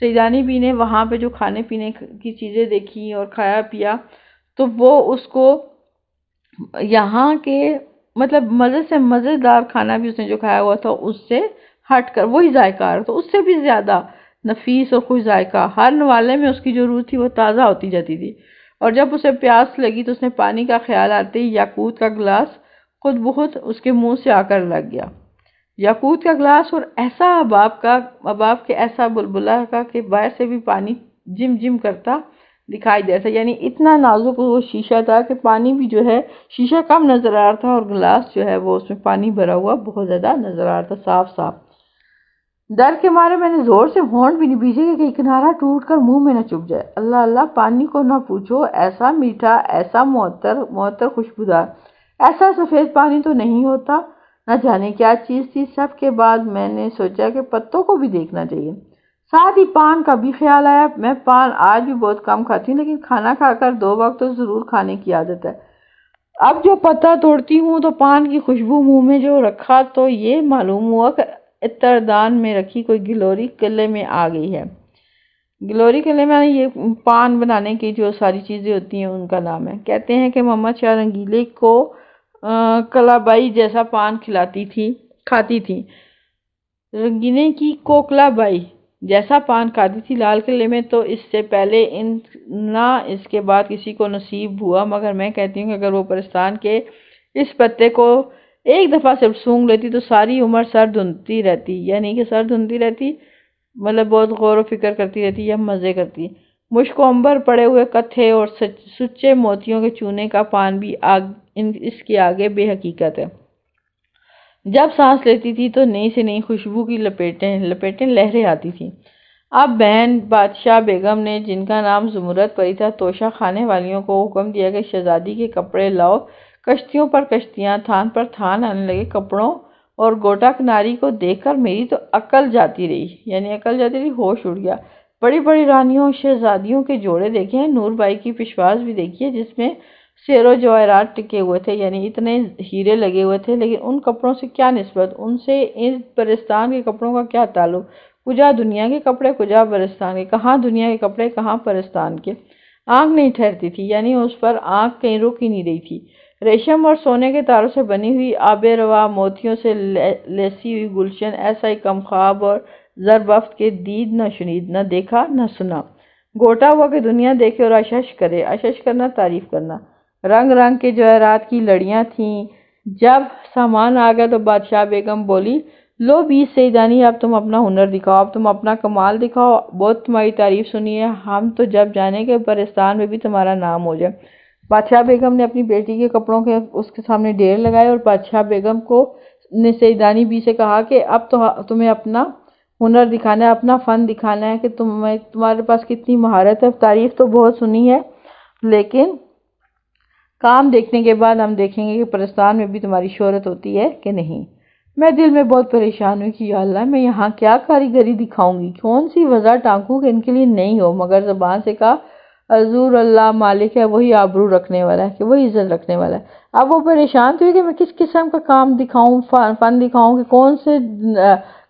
S1: سیدانی بھی نے وہاں پہ جو کھانے پینے کی چیزیں دیکھی اور کھایا پیا، تو وہ اس کو یہاں کے مطلب مزے سے مزیدار کھانا بھی اس نے جو کھایا ہوا تھا اس سے ہٹ کر وہی ذائقہ آ رہا تھا، اس سے بھی زیادہ نفیس اور خوش ذائقہ۔ ہر نوالے میں اس کی جو روح تھی وہ تازہ ہوتی جاتی تھی، اور جب اسے پیاس لگی تو اس نے پانی کا خیال آتے ہی یاقوت کا گلاس خود بخود اس کے منہ سے آ کر لگ گیا۔ یاقوت کا گلاس، اور ایسا اباب کے ایسا بلبلا کا کہ باہر سے بھی پانی جم جم کرتا دکھائی دے رہا تھا، یعنی اتنا نازک وہ شیشہ تھا کہ پانی بھی جو ہے شیشہ کم نظر آ رہا تھا، اور گلاس جو ہے وہ اس میں پانی بھرا ہوا بہت زیادہ نظر آ رہا تھا، صاف صاف۔ ڈر کے مارے میں نے زور سے ہونٹ بھی نہیں بھیجے کہ کہیں کنارہ ٹوٹ کر منہ میں نہ چپ جائے۔ اللہ اللہ، پانی کو نہ پوچھو، ایسا میٹھا، ایسا معطر خوشبودار، ایسا سفید پانی تو نہیں ہوتا۔ نہ جانے کیا چیز تھی۔ سب کے بعد میں نے سوچا کہ پتوں کو بھی دیکھنا چاہیے، ساتھ ہی پان کا بھی خیال آیا۔ میں پان آج بھی بہت کم کھاتی ہوں، لیکن کھانا کھا کر 2 وقت تو ضرور کھانے کی عادت ہے۔ اب جو پتا توڑتی ہوں تو پان کی خوشبو منہ میں جو رکھا تو یہ معلوم ہوا کہ عطردان میں رکھی کوئی گلوری قلعے میں آ گئی ہے۔ گلوری قلعے میں یہ پان بنانے کی جو ساری چیزیں ہوتی ہیں ان کا نام ہے۔ کہتے ہیں کہ محمد شاہ رنگیلے کو کلابائی جیسا پان کھاتی تھی۔ رنگینے کی کوکلا بائی جیسا پان کھاتی تھی لال قلعے میں، تو اس سے پہلے نہ اس کے بعد کسی کو نصیب ہوا۔ مگر میں کہتی ہوں کہ اگر وہ پرستان کے اس پتے کو ایک دفعہ صرف سونگھ لیتی تو ساری عمر سر دھنتی رہتی، یعنی کہ سر دھنتی رہتی مطلب بہت غور و فکر کرتی رہتی یا مزے کرتی۔ مشک و عنبر پڑے ہوئے کتھے اور سچے موتیوں کے چونے کا پان بھی اس کے آگے بے حقیقت ہے۔ جب سانس لیتی تھی تو نئی سے نئی خوشبو کی لپیٹیں لہریں آتی تھیں۔ اب بہن بادشاہ بیگم نے، جن کا نام زمرد پری تھا، توشہ خانے والیوں کو حکم دیا کہ شہزادی کے کپڑے لاؤ۔ کشتیوں پر کشتیاں، تھان پر تھان آنے لگے کپڑوں اور گوٹا کناری کو دیکھ کر میری تو عقل جاتی رہی، ہوش اڑ گیا۔ بڑی بڑی رانیوں اور شہزادیوں کے جوڑے دیکھے ہیں، نور بائی کی پشواز بھی دیکھی ہے جس میں سیر و جواہرات ٹکے ہوئے تھے، یعنی اتنے ہیرے لگے ہوئے تھے، لیکن ان کپڑوں سے کیا نسبت، ان سے ان پرستان کے کپڑوں کا کیا تعلق؟ کجا دنیا کے کپڑے، کجا پرستان کے، کہاں دنیا کے کپڑے، کہاں پرستان کے۔ آنکھ نہیں ٹھہرتی تھی، یعنی اس پر آنکھ کہیں رک ہی نہیں رہی تھی۔ ریشم اور سونے کے تاروں سے بنی ہوئی آب روا، موتیوں سے لیسی ہوئی گلشن، ایسا ہی کم خواب اور زربفت کے دید نہ شنید، نہ دیکھا نہ سنا۔ گھوٹا ہوا کہ دنیا دیکھے اور اشش کرے، اشش کرنا تعریف کرنا۔ رنگ رنگ کے جواہرات کی لڑیاں تھیں۔ جب سامان آ گیا تو بادشاہ بیگم بولی، لو 20 سیدانی، اب تم اپنا ہنر دکھاؤ، اب تم اپنا کمال دکھاؤ، بہت تمہاری تعریف سنی ہے، ہم تو جب جانے کے پرستان میں بھی تمہارا نام ہو جائے۔ بادشاہ بیگم نے اپنی بیٹی کے کپڑوں کے اس کے سامنے ڈھیر لگائے اور بادشاہ بیگم کو نے سیدانی بی سے کہا کہ اب تو تمہیں اپنا ہنر دکھانا ہے، اپنا فن دکھانا ہے کہ تمہارے پاس کتنی مہارت ہے۔ تعریف تو بہت سنی ہے، لیکن کام دیکھنے کے بعد ہم دیکھیں گے کہ پرستان میں بھی تمہاری شہرت ہوتی ہے کہ نہیں۔ میں دل میں بہت پریشان ہوئی کہ یا اللہ میں یہاں کیا کاریگری دکھاؤں گی، کون سی وجہ ٹانکوں کہ ان کے لیے نہیں ہو، مگر زبان سے کہا حضور اللہ مالک ہے، وہی آبرو رکھنے والا ہے، کہ وہی عزت رکھنے والا ہے۔ اب وہ پریشان تھی کہ میں کس قسم کا کام دکھاؤں، فن دکھاؤں کہ کون سے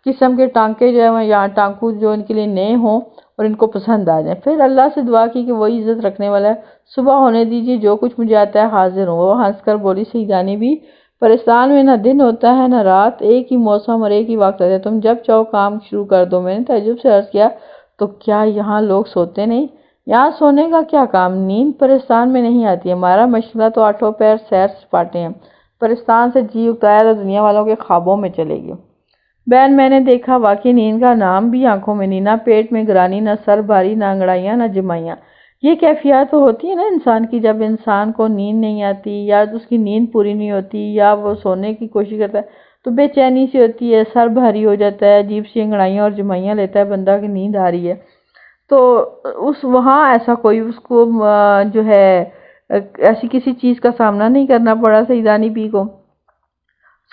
S1: قسم کے ٹانکے جو ہیں یا ٹانکو جو ان کے لیے نئے ہوں اور ان کو پسند آ جائیں۔ پھر اللہ سے دعا کی کہ وہی عزت رکھنے والا ہے، صبح ہونے دیجیے، جو کچھ مجھے آتا ہے حاضر ہوں۔ وہ ہنس کر بولی سیدانی بھی پرستان میں نہ دن ہوتا ہے نہ رات، ایک ہی موسم اور ایک ہی وقت ہے، تم جب چاہو کام شروع کر دو۔ میں نے تعجب سے عرض کیا تو کیا یہاں لوگ سوتے نہیں؟ یہاں سونے کا کیا کام، نیند پرستان میں نہیں آتی ہے، ہمارا مشغلہ تو آٹھوں پیر سیر سپاٹے ہیں۔ پرستان سے جی اکتایا تو دنیا والوں کے خوابوں میں چلے گی۔ بہن میں نے دیکھا واقعی نیند کا نام بھی آنکھوں میں نہیں، نہ پیٹ میں گرانی، نہ سر بھاری، نہ انگڑائیاں، نہ جمائیاں۔ یہ کیفیات تو ہوتی ہے نا انسان کی، جب انسان کو نیند نہیں آتی یا اس کی نیند پوری نہیں ہوتی یا وہ سونے کی کوشش کرتا ہے تو بے چینی سی ہوتی ہے، سر بھاری ہو جاتا ہے، عجیب سی انگڑائیاں اور جمائیاں لیتا ہے بندہ کہ نیند آ رہی ہے۔ تو وہاں ایسا کوئی اس کو جو ہے ایسی کسی چیز کا سامنا نہیں کرنا پڑا سیدانی بی کو۔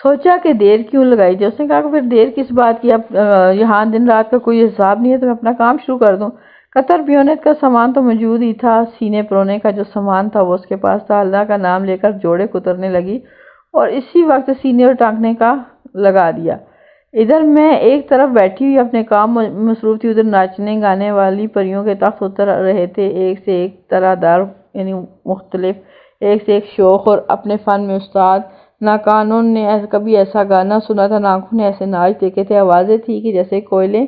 S1: سوچا کہ دیر کیوں لگائی جائے، اس نے کہا کہ پھر دیر کس بات کی، اب یہاں دن رات کا کوئی حساب نہیں ہے تو میں اپنا کام شروع کر دوں۔ قطر بیونت کا سامان تو موجود ہی تھا، سینے پرونے کا جو سامان تھا وہ اس کے پاس تھا۔ اللہ کا نام لے کر جوڑے کترنے لگی اور اسی وقت سینے اور ٹانکنے کا لگا دیا۔ ادھر میں ایک طرف بیٹھی ہوئی اپنے کام مصروف تھی، ادھر ناچنے گانے والی پریوں کے تخت اتر رہے تھے، ایک سے ایک طرح دار یعنی مختلف، ایک سے ایک شوق اور اپنے فن میں استاد۔ نہ کانوں نے کبھی ایسا گانا سنا تھا، نہ آنکھوں نے ایسے ناچ دیکھے تھے۔ آوازیں تھی کہ جیسے کوئلے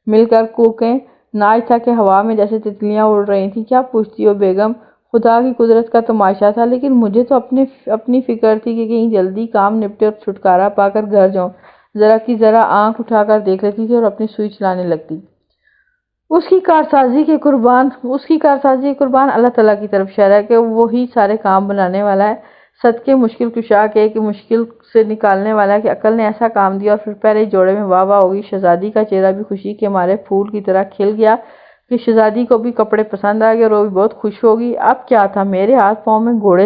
S1: مل کر کوکیں، ناچ تھا کہ ہوا میں جیسے تتلیاں اڑ رہی تھیں۔ کیا پوچھتی ہو بیگم، خدا کی قدرت کا تماشا تھا، لیکن مجھے تو اپنی فکر تھی کہ کہیں جلدی کام نپٹے اور چھٹکارا پا کر گھر جاؤں۔ ذرا کی ذرا آنکھ اٹھا کر دیکھ لیتی تھی اور اپنی سوئی چلانے لگتی۔ اس کی کارسازی کے قربان اللہ تعالیٰ کی طرف اشارہ ہے کہ وہی سارے کام بنانے والا ہے، صدقے مشکل کشا کے کہ مشکل سے نکالنے والا ہے، کہ عقل نے ایسا کام دیا اور پھر پہلے جوڑے میں واہ واہ ہوگی۔ شہزادی کا چہرہ بھی خوشی کے مارے پھول کی طرح کھل گیا کہ شہزادی کو بھی کپڑے پسند آ گئے اور وہ بھی بہت خوش ہوگی۔ اب کیا تھا، میرے ہاتھ پاؤں میں گھوڑے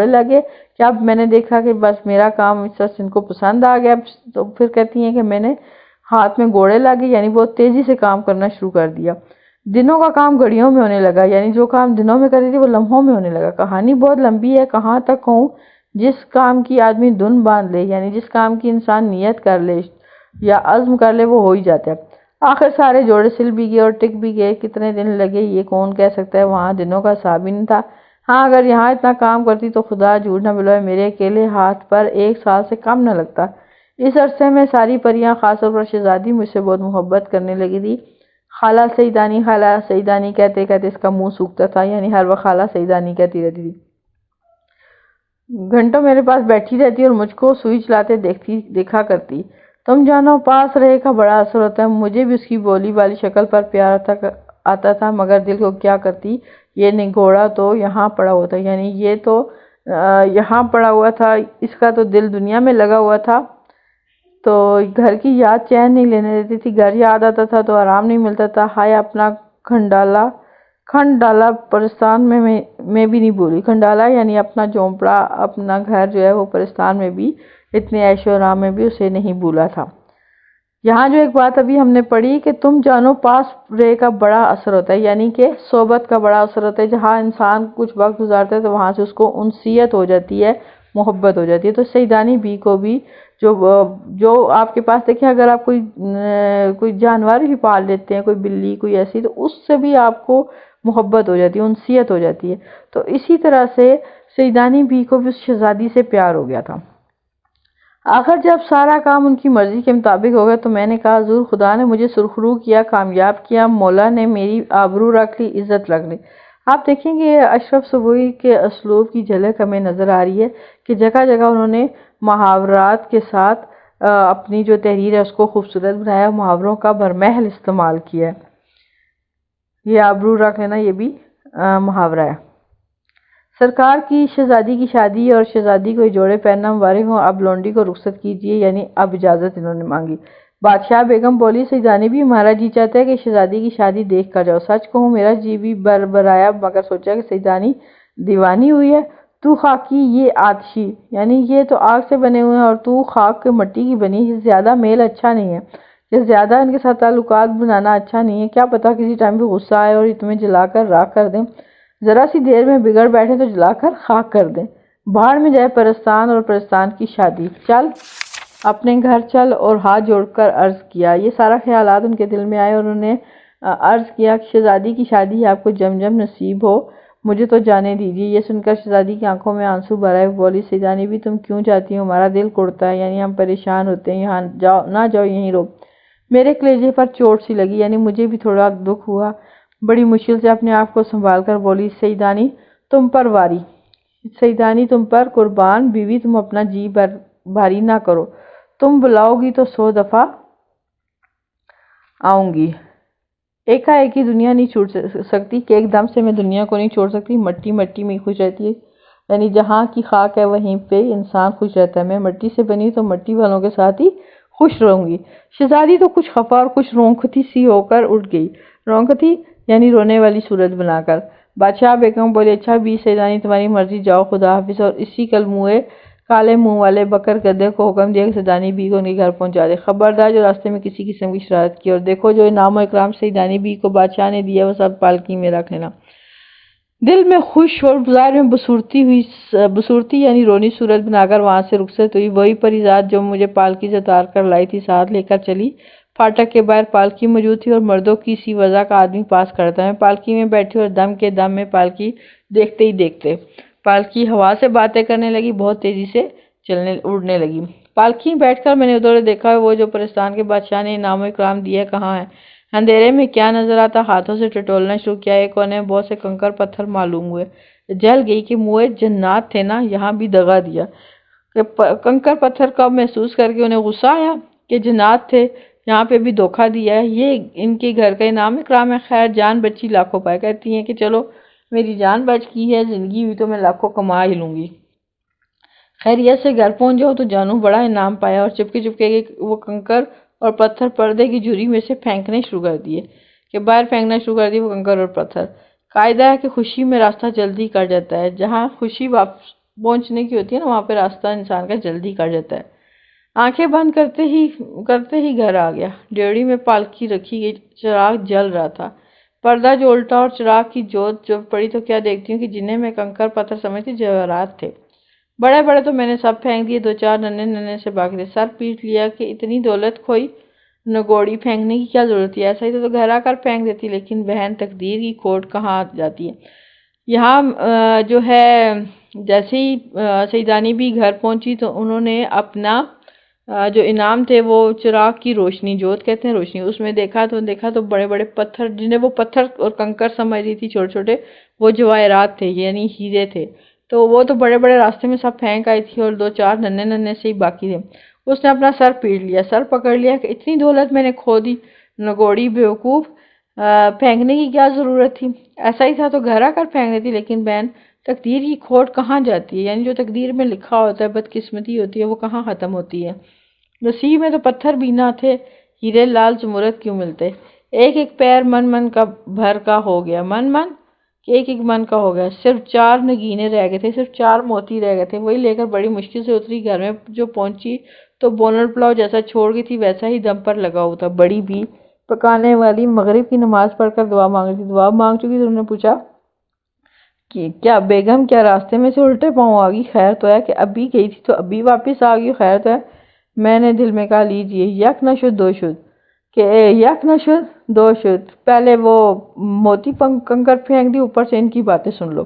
S1: لگے کہ اب میں نے دیکھا کہ بس میرا کام اس طرح ان کو پسند آ گیا۔ تو پھر کہتی ہیں کہ میں نے ہاتھ میں گھوڑے لگے یعنی بہت تیزی سے کام کرنا شروع کر دیا۔ دنوں کا کام گھڑیوں میں ہونے لگا، یعنی جو کام دنوں میں کرتی تھی وہ لمحوں میں ہونے لگا۔ کہانی بہت لمبی ہے، کہاں تک کہوں۔ جس کام کی آدمی دھن باندھ لے، یعنی جس کام کی انسان نیت کر لے یا عزم کر لے، وہ ہو ہی جاتا ہے۔ آخر سارے جوڑے سل بھی گئے اور ٹک بھی گئے۔ کتنے دن لگے یہ کون کہہ سکتا ہے، وہاں دنوں کا حساب ہی نہیں تھا۔ ہاں اگر یہاں اتنا کام کرتی تو خدا جھوٹ نہ بلوائے میرے اکیلے ہاتھ پر 1 سال سے کم نہ لگتا۔ اس عرصے میں ساری پریاں، خاص طور پر شہزادی، مجھ سے بہت محبت کرنے لگی تھی۔ خالہ سیدانی کہتے کہتے اس کا منہ سوکھتا تھا، یعنی ہر وقت خالہ سیدانی کہتی رہتی تھی۔ گھنٹوں میرے پاس بیٹھی رہتی اور مجھ کو سوئی چلاتے دیکھا کرتی۔ تم جانو پاس رہے کا بڑا اثر ہوتا ہے۔ مجھے بھی اس کی بولی والی شکل پر پیار آتا تھا، مگر دل کو کیا کرتی، یہ نگوڑا تو یہاں پڑا ہوا تھا، یعنی یہ تو یہاں پڑا ہوا تھا، اس کا تو دل دنیا میں لگا ہوا تھا۔ تو گھر کی یاد چین نہیں لینے دیتی تھی، گھر یاد آتا تھا تو آرام نہیں ملتا تھا۔ ہائے اپنا کھنڈالہ پرستان میں بھی نہیں بھولی۔ کھنڈالہ یعنی اپنا جھونپڑا، اپنا گھر جو ہے وہ پرستان میں بھی، اتنے عیش و آرام میں بھی اسے نہیں بھولا تھا۔ یہاں جو ایک بات ابھی ہم نے پڑھی کہ تم جانو پاس رہے کا بڑا اثر ہوتا ہے، یعنی کہ صحبت کا بڑا اثر ہوتا ہے۔ جہاں انسان کچھ وقت گزارتا ہے تو وہاں سے اس کو انسیت ہو جاتی ہے، محبت ہو جاتی ہے۔ تو سیدانی بی کو بھی جو آپ کے پاس دیکھیں، اگر آپ کوئی جانور بھی پال لیتے ہیں، کوئی بلی کوئی ایسی، تو اس سے بھی آپ کو محبت ہو جاتی ہے، انسیت ہو جاتی ہے۔ تو اسی طرح سے سیدانی بی کو بھی اس شہزادی سے پیار ہو گیا تھا۔ آخر جب سارا کام ان کی مرضی کے مطابق ہو گیا تو میں نے کہا حضور خدا نے مجھے سرخرو کیا، کامیاب کیا، مولا نے میری آبرو رکھ لی، عزت رکھ لی۔ آپ دیکھیں گے اشرف صبوحی کے اسلوب کی جھلک ہمیں نظر آ رہی ہے کہ جگہ جگہ انہوں نے محاورات کے ساتھ اپنی جو تحریر ہے اس کو خوبصورت بنایا، محاوروں کا برمحل استعمال کیا ہے۔ یہ آبرو رکھ لینا یہ بھی محاورہ ہے۔ سرکار کی شہزادی کی شادی اور شہزادی کو یہ جوڑے پہننا مبارک ہوں، اب لونڈی کو رخصت کیجیے، یعنی اب اجازت انہوں نے مانگی۔ بادشاہ بیگم بولی سیدانی بھی ہمارا جی چاہتا ہے کہ شہزادی کی شادی دیکھ کر جاؤ۔ سچ کہوں میرا جی بھی بربرایا، مگر سوچا کہ سیدانی دیوانی ہوئی ہے، تو خاکی یہ آتشی، یعنی یہ تو آگ سے بنے ہوئے ہیں اور تو خاک کے مٹی کی بنی، یہ زیادہ میل اچھا نہیں ہے، یہ زیادہ ان کے ساتھ تعلقات بنانا اچھا نہیں ہے، کیا پتا کسی ٹائم بھی غصہ آئے اور یہ تمہیں جلا کر راکھ کر دیں، ذرا سی دیر میں بگڑ بیٹھے تو جلا کر خاک کر دیں۔ بھاڑ میں جائے پرستان اور پرستان کی شادی، چل اپنے گھر چل، اور ہاتھ جوڑ کر عرض کیا۔ یہ سارا خیالات ان کے دل میں آئے اور انہوں نے عرض کیا کہ شہزادی کی شادی آپ کو جم جم نصیب ہو، مجھے تو جانے دیجیے۔ یہ سن کر شہزادی کی آنکھوں میں آنسو بھر آئے، بولی سیدانی بھی تم کیوں جاتی ہو، ہمارا دل کڑتا ہے، یعنی ہم پریشان ہوتے ہیں، یہاں جاؤ نہ جاؤ، یہیں رہو۔ میرے کلیجے پر چوٹ سی لگی، یعنی مجھے بھی تھوڑا دکھ ہوا۔ بڑی مشکل سے اپنے آپ کو سنبھال کر بولی سیدانی تم پر واری، سیدانی تم پر قربان، بیوی تم اپنا جی بھاری نہ کرو، تم بلاؤ گی تو 100 دفعہ آؤں گی۔ ایک ہی دنیا نہیں چھوڑ سکتی کہ ایک دم سے میں دنیا کو نہیں چھوڑ سکتی، مٹی مٹی میں خوش رہتی ہے، یعنی جہاں کی خاک ہے وہیں پہ انسان خوش رہتا ہے، میں مٹی سے بنی تو مٹی والوں کے ساتھ ہی خوش رہوں گی۔ شہزادی تو کچھ خفا اور کچھ رونقتی سی ہو کر اٹھ گئی، رونقتی یعنی رونے والی صورت بنا کر۔ بادشاہ بیگم بولے اچھا بھی سیدانی تمہاری مرضی، جاؤ خدا حافظ، اور اسی کالے منہ والے بکر گدے کو حکم دیا کہ سیدانی بی کو ان کے گھر پہنچا دے، خبردار جو راستے میں کسی قسم کی شرارت کی، اور دیکھو جو انعام و اکرام سیدانی بی کو بادشاہ نے دیا وہ سب پالکی میں رکھ لینا۔ دل میں خوش اور ظاہر میں بصورتی یعنی رونی صورت بنا کر وہاں سے رخصت ہوئی۔ وہی پری ذات جو مجھے پالکی سے اتار کر لائی تھی ساتھ لے کر چلی۔ پھاٹک کے باہر پالکی موجود تھی اور مردوں کی سی وضع کا آدمی پاس کرتا ہے۔ میں پالکی میں بیٹھی اور دم کے دم میں پالکی دیکھتے ہی دیکھتے پالکی ہوا سے باتیں کرنے لگی، بہت تیزی سے اڑنے لگی۔ پالکی میں بیٹھ کر میں نے ادھر دیکھا، وہ جو پرستان کے بادشاہ نے انعام و اکرام دیا کہاں ہے؟ اندھیرے میں کیا نظر آتا، ہاتھوں سے ٹٹولنا شروع کیا، ایک کونے میں بہت سے کنکر پتھر معلوم ہوئے۔ جل گئی کہ موئے جنات تھے نا، یہاں بھی دغا دیا۔ کہ کنکر پتھر کا محسوس کر کے انہیں غصہ آیا کہ جنات تھے، یہاں پہ بھی دھوکہ دیا ہے، یہ ان کے گھر کا انعام اکرام ہے۔ خیر جان بچی لاکھوں پائے، کہتی ہیں کہ چلو میری جان بچ کی ہے، زندگی ہوئی تو میں لاکھوں کما ہی لوں گی۔ خیریت سے گھر پہنچ جاؤ تو جانو بڑا انعام پایا، اور چپکے چپکے وہ کنکر اور پتھر پردے کی جھری میں سے پھینکنے شروع کر دیے، کہ باہر پھینکنا شروع کر دیے وہ کنکر اور پتھر۔ قاعدہ ہے کہ خوشی میں راستہ جلدی کٹ جاتا ہے، جہاں خوشی واپس پہنچنے کی ہوتی ہے نا وہاں پہ راستہ انسان کا جلدی کٹ جاتا ہے۔ آنکھیں بند کرتے ہی گھر آ گیا۔ ڈیوڑی میں پالکی رکھی گئی، چراغ جل رہا تھا، پردہ جو الٹا اور چراغ کی جوت جب پڑی تو کیا دیکھتی ہوں کہ جنہیں میں کنکر پتھر سمجھتی جواہرات تھے۔ بڑے بڑے تو میں نے سب پھینک دیے، دو چار ننھے ننھے سے باقی تھے۔ سر پیٹ لیا کہ اتنی دولت کھوئی، نگوڑی پھینکنے کی کیا ضرورت تھی، ایسا ہی تو گھر آ کر پھینک دیتی، لیکن بہن تقدیر کی کھوٹ کہاں جاتی ہے۔ یہاں جو ہے جیسے ہی سیدانی بھی گھر پہنچی تو انہوں نے اپنا جو انعام تھے وہ چراغ کی روشنی، جوت کہتے ہیں روشنی، اس میں دیکھا تو بڑے بڑے پتھر، جنہیں وہ پتھر اور کنکر سمجھ رہی تھی چھوٹے چھوٹے، وہ جواہرات تھے یعنی ہیرے تھے، تو وہ تو بڑے بڑے راستے میں سب پھینک آئی تھی اور دو چار ننھے ننھے سے ہی باقی تھے۔ اس نے اپنا سر پیٹ لیا، سر پکڑ لیا کہ اتنی دولت میں نے کھو دی، نگوڑی بیوقوف، پھینکنے کی کیا ضرورت تھی، ایسا ہی تھا تو گھر آ کر پھینک دیتی، لیکن بہن تقدیر کی کھوٹ کہاں جاتی ہے، یعنی جو تقدیر میں لکھا ہوتا ہے بدقسمتی ہوتی ہے وہ کہاں ختم ہوتی ہے۔ نصیب میں تو پتھر بھی نہ تھے، ہیرے لال زمرد کیوں ملتے۔ ایک ایک پیر من کا بھر کا ہو گیا، ایک ایک من کا ہو گیا، صرف 4 نگینے رہ گئے تھے، صرف 4 موتی رہ گئے تھے، وہی لے کر بڑی مشکل سے اتری۔ گھر میں جو پہنچی تو بونٹ پلاؤ جیسا چھوڑ گئی تھی ویسا ہی دم پر لگا ہوا تھا۔ بڑی بھی پکانے والی مغرب کی نماز پڑھ کر دعا مانگ رہی تھی، دعا مانگ چکی تو انہوں نے پوچھا کہ کیا بیگم کیا راستے میں سے الٹے پاؤں آ گئی، خیر تو ہے، کہ ابھی گئی تھی تو ابھی واپس آ گئی، خیر تو ہے۔ میں نے دل میں کہا لیجئے، یک نہ شد دو شد، کہ یک نہ شد دو شد، پہلے وہ موتی کنکر پھینک دی، اوپر سے ان کی باتیں سن لو۔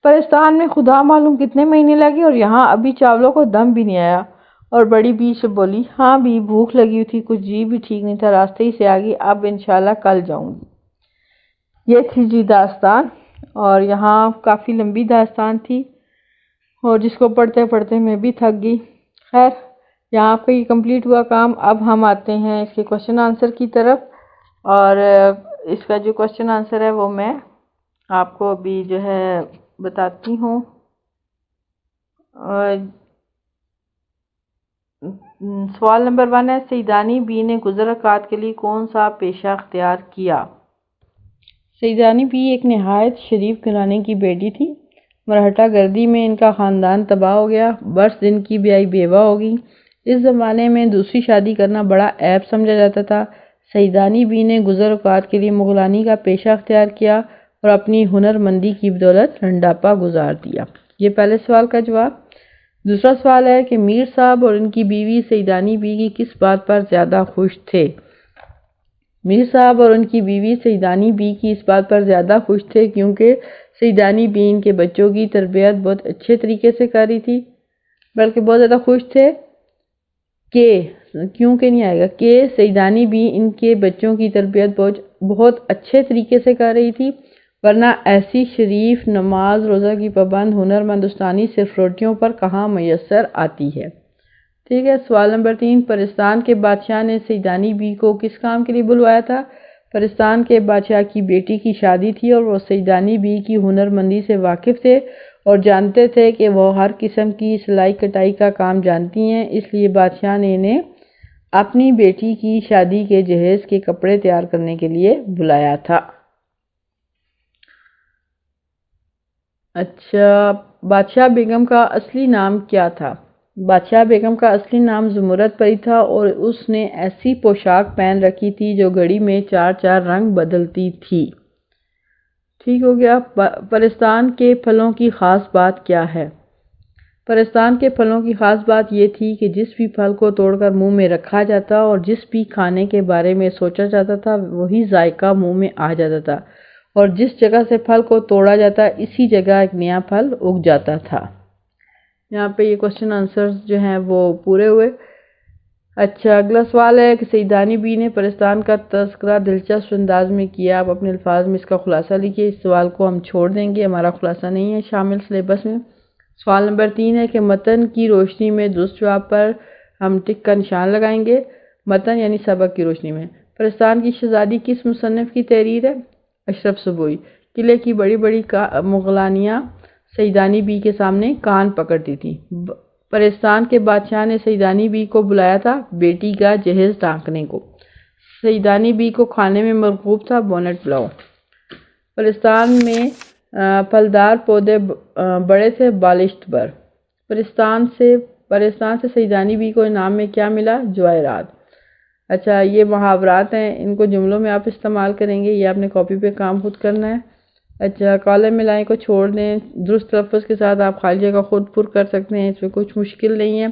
S1: پرستان میں خدا معلوم کتنے مہینے لگے اور یہاں ابھی چاولوں کو دم بھی نہیں آیا۔ اور بڑی بی سے بولی ہاں بھی بھوک لگی ہوئی تھی، کچھ جی بھی ٹھیک نہیں تھا، راستے ہی سے آ گئی، اب انشاءاللہ کل جاؤں گی۔ یہ تھی جی داستان، اور یہاں کافی لمبی داستان تھی اور جس کو پڑھتے پڑھتے میں بھی تھک گئی۔ خیر یہاں آپ کا یہ کمپلیٹ ہوا کام۔ اب ہم آتے ہیں اس کے کوشچن آنسر کی طرف، اور اس کا جو کوشچن آنسر ہے وہ میں آپ کو ابھی جو ہے بتاتی ہوں۔ سوال نمبر 1 ہے، سیدانی بی نے گزر اوقات کے لیے کون سا پیشہ اختیار کیا؟ سیدانی بی ایک نہایت شریف گھرانے کی بیٹی تھی۔ مرہٹہ گردی میں ان کا خاندان تباہ ہو گیا، برس دن کی بیائی بیوہ ہو گئی۔ اس زمانے میں دوسری شادی کرنا بڑا عیب سمجھا جاتا تھا۔ سیدانی بی نے گزر اوقات کے لیے مغلانی کا پیشہ اختیار کیا اور اپنی ہنر مندی کی بدولت رنڈاپا گزار دیا۔ یہ پہلے سوال کا جواب۔ دوسرا سوال ہے کہ میر صاحب اور ان کی بیوی سیدانی بی کی کس بات پر زیادہ خوش تھے؟ میر صاحب اور ان کی بیوی سیدانی بی کی اس بات پر زیادہ خوش تھے کیونکہ سیدانی بی ان کے بچوں کی تربیت بہت اچھے طریقے سے کر رہی تھی، بلکہ بہت زیادہ خوش تھے کہ سیدانی بی ان کے بچوں کی تربیت بہت اچھے طریقے سے کر رہی تھی، ورنہ ایسی شریف، نماز روزہ کی پابند، ہنر مندوستانی صرف روٹیوں پر کہاں میسر آتی ہے۔ ٹھیک ہے، سوال نمبر 3، پرستان کے بادشاہ نے سیدانی بی کو کس کام کے لیے بلوایا تھا؟ پرستان کے بادشاہ کی بیٹی کی شادی تھی اور وہ سیدانی بی کی ہنر مندی سے واقف تھے اور جانتے تھے کہ وہ ہر قسم کی سلائی کٹائی کا کام جانتی ہیں، اس لیے بادشاہ نے انہیں اپنی بیٹی کی شادی کے جہیز کے کپڑے تیار کرنے کے لیے بلایا تھا۔ اچھا، بادشاہ بیگم کا اصلی نام کیا تھا؟ بادشاہ بیگم کا اصلی نام زمرد پری تھا اور اس نے ایسی پوشاک پہن رکھی تھی جو گھڑی میں 4 رنگ بدلتی تھی۔ ٹھیک ہو گیا۔ پرستان کے پھلوں کی خاص بات کیا ہے؟ پرستان کے پھلوں کی خاص بات یہ تھی کہ جس بھی پھل کو توڑ کر منہ میں رکھا جاتا اور جس بھی کھانے کے بارے میں سوچا جاتا تھا وہی ذائقہ منہ میں آ جاتا تھا، اور جس جگہ سے پھل کو توڑا جاتا اسی جگہ ایک نیا پھل اگ جاتا تھا۔ یہاں پہ یہ کوسچن آنسرز جو ہیں وہ پورے ہوئے۔ اچھا، اگلا سوال ہے کہ سیدانی بی نے پرستان کا تذکرہ دلچسپ انداز میں کیا، آپ اپنے الفاظ میں اس کا خلاصہ لکھیے۔ اس سوال کو ہم چھوڑ دیں گے، ہمارا خلاصہ نہیں ہے شامل سلیبس میں۔ سوال نمبر 3 ہے کہ متن کی روشنی میں درست جواب پر ہم ٹک کا نشان لگائیں گے۔ متن یعنی سبق کی روشنی میں۔ پرستان کی شہزادی کس مصنف کی تحریر ہے؟ اشرف سبوئی۔ قلعے کی بڑی بڑی مغلانیاں سیدانی بی کے سامنے کان پکڑتی تھی۔ پرستان کے بادشاہ نے سیدانی بی کو بلایا تھا بیٹی کا جہیز ڈھانکنے کو۔ سیدانی بی کو کھانے میں مرغوب تھا بونٹ پلاؤ۔ پرستان میں پھلدار پودے بڑے تھے بالشت بر۔ پرستان سے سیدانی بی کو انعام میں کیا ملا؟ جواہرات۔ اچھا، یہ محاورات ہیں، ان کو جملوں میں آپ استعمال کریں گے، یہ آپ نے کاپی پہ کام خود کرنا ہے۔ اچھا، کالم میں لائن کو چھوڑ دیں، درست تلفظ کے ساتھ آپ خالی جگہ خود پر کر سکتے ہیں، اس میں کچھ مشکل نہیں ہے۔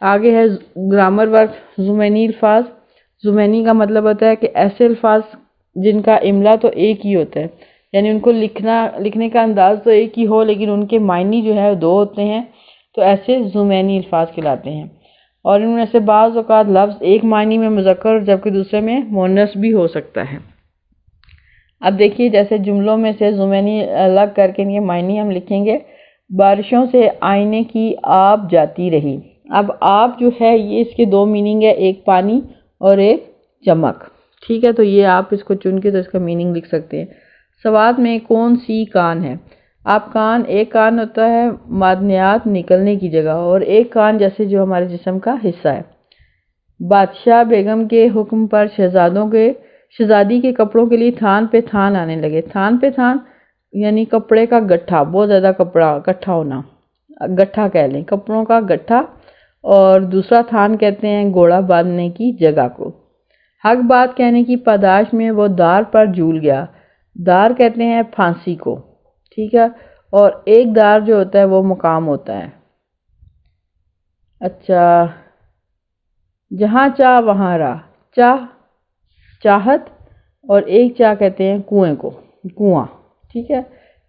S1: آگے ہے گرامر ورک، ضمنی الفاظ۔ ضمنی کا مطلب ہوتا ہے کہ ایسے الفاظ جن کا املا تو ایک ہی ہوتا ہے، یعنی ان کو لکھنے کا انداز تو ایک ہی ہو لیکن ان کے معنی جو ہے 2 ہوتے ہیں، تو ایسے ضمنی الفاظ کہلاتے ہیں۔ اور ان میں سے بعض اوقات لفظ ایک معنی میں مذکر جبکہ دوسرے میں مؤنث بھی ہو سکتا ہے۔ اب دیکھیے، جیسے جملوں میں سے ضمنی الگ کر کے یہ معنی ہم لکھیں گے۔ بارشوں سے آئینے کی آب جاتی رہی۔ اب آب جو ہے یہ اس کے 2 میننگ ہے، ایک پانی اور ایک چمک۔ ٹھیک ہے، تو یہ آپ اس کو چن کے تو اس کا میننگ لکھ سکتے ہیں۔ سوات میں کون سی کان ہے؟ آپ کان، ایک کان ہوتا ہے معدنیات نکلنے کی جگہ اور ایک کان جیسے جو ہمارے جسم کا حصہ ہے۔ بادشاہ بیگم کے حکم پر شہزادی کے کپڑوں کے لیے تھان پہ تھان آنے لگے۔ تھان پہ تھان یعنی کپڑے کا گٹھا، بہت زیادہ کپڑا اکٹھا ہونا، گٹھا کہہ لیں، کپڑوں کا گٹھا، اور دوسرا تھان کہتے ہیں گھوڑا باندھنے کی جگہ کو۔ حق بات کہنے کی پاداش میں وہ دار پر جھول گیا۔ دار کہتے ہیں پھانسی کو، ٹھیک ہے، اور ایک دار جو ہوتا ہے وہ مقام ہوتا ہے۔ اچھا، جہاں چاہ وہاں راہ، چاہ چاہت اور ایک چاہ کہتے ہیں کنویں کو، کنواں، ٹھیک ہے۔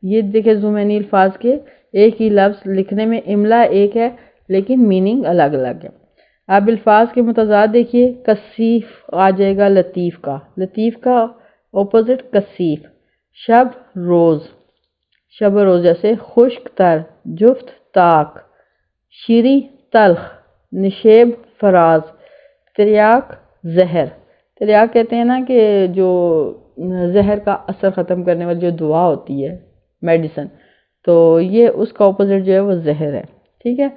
S1: یہ دیکھیں ضمنی الفاظ کے ایک ہی لفظ لکھنے میں املا ایک ہے لیکن میننگ الگ الگ ہے۔ اب الفاظ کے متضاد دیکھیے، کثیف آ جائے گا لطیف کا، لطیف کا اپوزٹ کثیف۔ شب روز، شب روز جیسے خشک تر، جفت طاق، شیریں تلخ، نشیب فراز، تریاک زہر۔ تریاک کہتے ہیں نا کہ جو زہر کا اثر ختم کرنے والی جو دوا ہوتی ہے، میڈیسن، تو یہ اس کا اپوزٹ جو ہے وہ زہر ہے، ٹھیک ہے۔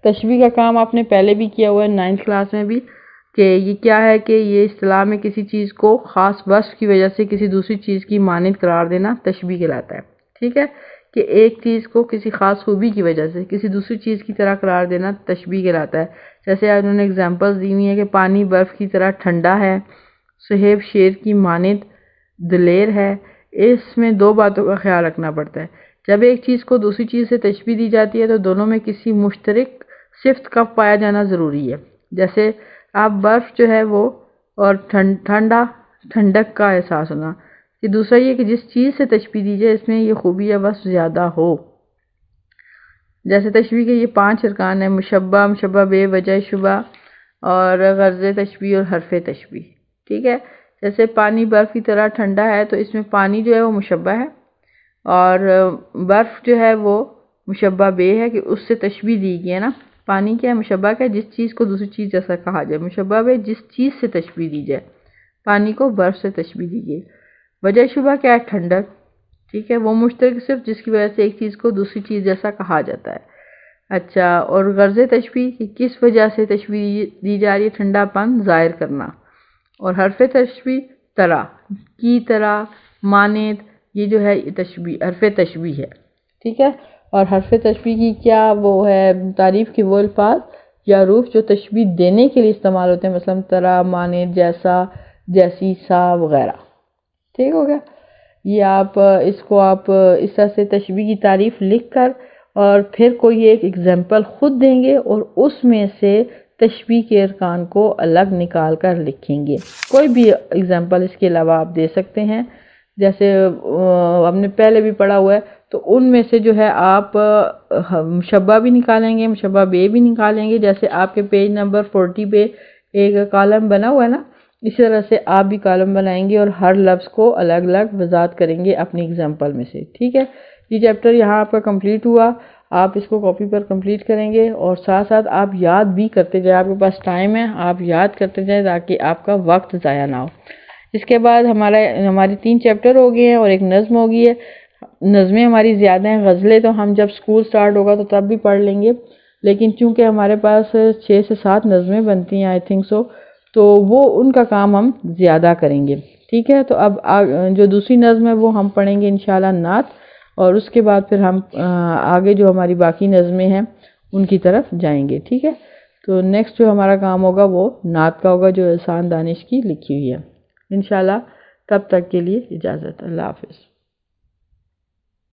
S1: تشبیہ کا کام آپ نے پہلے بھی کیا ہوا ہے 9th کلاس میں بھی، کہ یہ کیا ہے کہ یہ اصطلاح میں کسی چیز کو خاص وصف کی وجہ سے کسی دوسری چیز کی مانند قرار دینا تشبیہ کہلاتا ہے، ٹھیک ہے، کہ ایک چیز کو کسی خاص خوبی کی وجہ سے کسی دوسری چیز کی طرح قرار دینا تشبیہ کہلاتا ہے۔ جیسے انہوں نے اگزامپلز دی ہوئی ہیں کہ پانی برف کی طرح ٹھنڈا ہے، صہیب شیر کی مانند دلیر ہے۔ اس میں دو باتوں کا خیال رکھنا پڑتا ہے، جب ایک چیز کو دوسری چیز سے تشبیہ دی جاتی ہے تو دونوں میں کسی مشترک صفت کا پایا جانا ضروری ہے۔ جیسے آپ برف جو ہے وہ اور ٹھنڈک کا احساس ہونا، کہ دوسرا یہ کہ جس چیز سے تشبیہ دی جائے اس میں یہ خوبی یا وصف زیادہ ہو۔ جیسے تشبیہ کے یہ 5 ارکان ہیں: مشبہ، مشبہ بے، وجہ شبہ اور غرض تشبیہ اور حرف تشبیہ، ٹھیک ہے۔ جیسے پانی برف کی طرح ٹھنڈا ہے تو اس میں پانی جو ہے وہ مشبہ ہے، اور برف جو ہے وہ مشبہ بے ہے کہ اس سے تشبیہ دی گئی ہے نا۔ پانی کیا ہے؟ مشبہ کیا ہے؟ جس چیز کو دوسری چیز جیسا کہا جائے۔ مشبہ بے جس چیز سے تشبیہ دی جائے، پانی کو برف سے تشبیہ دی گئی۔ وجہ شبہ کیا ہے؟ ٹھنڈک، ٹھیک ہے، وہ مشترک صرف جس کی وجہ سے ایک چیز کو دوسری چیز جیسا کہا جاتا ہے۔ اچھا، اور غرض تشبیہ کہ کس وجہ سے تشبیہ دی جا رہی ہے، ٹھنڈا پن ظاہر کرنا۔ اور حرف تشبیہ طرح، کی طرح، مانند، یہ جو ہے تشبیہ حرف تشبیہ ہے، ٹھیک ہے۔ اور حرف تشبیہ کی کیا وہ ہے تعریف کے وہ الفاظ یا حروف جو تشبیہ دینے کے لیے استعمال ہوتے ہیں، مثلا طرح، مانند، جیسا، جیسی، سا وغیرہ، ٹھیک ہو گیا۔ یہ آپ اس طرح سے تشبیہ کی تعریف لکھ کر اور پھر کوئی ایک ایگزامپل خود دیں گے اور اس میں سے تشبیہ کے ارکان کو الگ نکال کر لکھیں گے۔ کوئی بھی ایگزامپل اس کے علاوہ آپ دے سکتے ہیں، جیسے ہم نے پہلے بھی پڑھا ہوا ہے، تو ان میں سے جو ہے آپ مشبہ بھی نکالیں گے، مشبہ بے بھی نکالیں گے۔ جیسے آپ کے پیج نمبر 40 پہ ایک کالم بنا ہوا ہے نا، اسی طرح سے آپ بھی کالم بنائیں گے اور ہر لفظ کو الگ الگ وضاحت کریں گے اپنی ایگزامپل میں سے، ٹھیک ہے۔ یہ چیپٹر یہاں آپ کا کمپلیٹ ہوا۔ آپ اس کو کاپی پر کمپلیٹ کریں گے اور ساتھ ساتھ آپ یاد بھی کرتے جائیں، آپ کے پاس ٹائم ہے، آپ یاد کرتے جائیں تاکہ آپ کا وقت ضائع نہ ہو۔ اس کے بعد ہماری 3 چیپٹر ہو گئے ہیں اور ایک نظم ہو گئی ہے۔ نظمیں ہماری زیادہ ہیں، غزلیں تو ہم جب سکول سٹارٹ ہوگا تو تب بھی پڑھ لیں گے، لیکن چونکہ ہمارے پاس 6 سے 7 نظمیں بنتی ہیں آئی تھنک سو، تو وہ ان کا کام ہم زیادہ کریں گے، ٹھیک ہے۔ تو اب جو دوسری نظم ہے وہ ہم پڑھیں گے انشاءاللہ نعت، اور اس کے بعد پھر ہم آگے جو ہماری باقی نظمیں ہیں ان کی طرف جائیں گے، ٹھیک ہے۔ تو نیکسٹ جو ہمارا کام ہوگا وہ نعت کا ہوگا جو احسان دانش کی لکھی ہوئی ہے انشاءاللہ۔ تب تک کے لیے اجازت، اللہ حافظ۔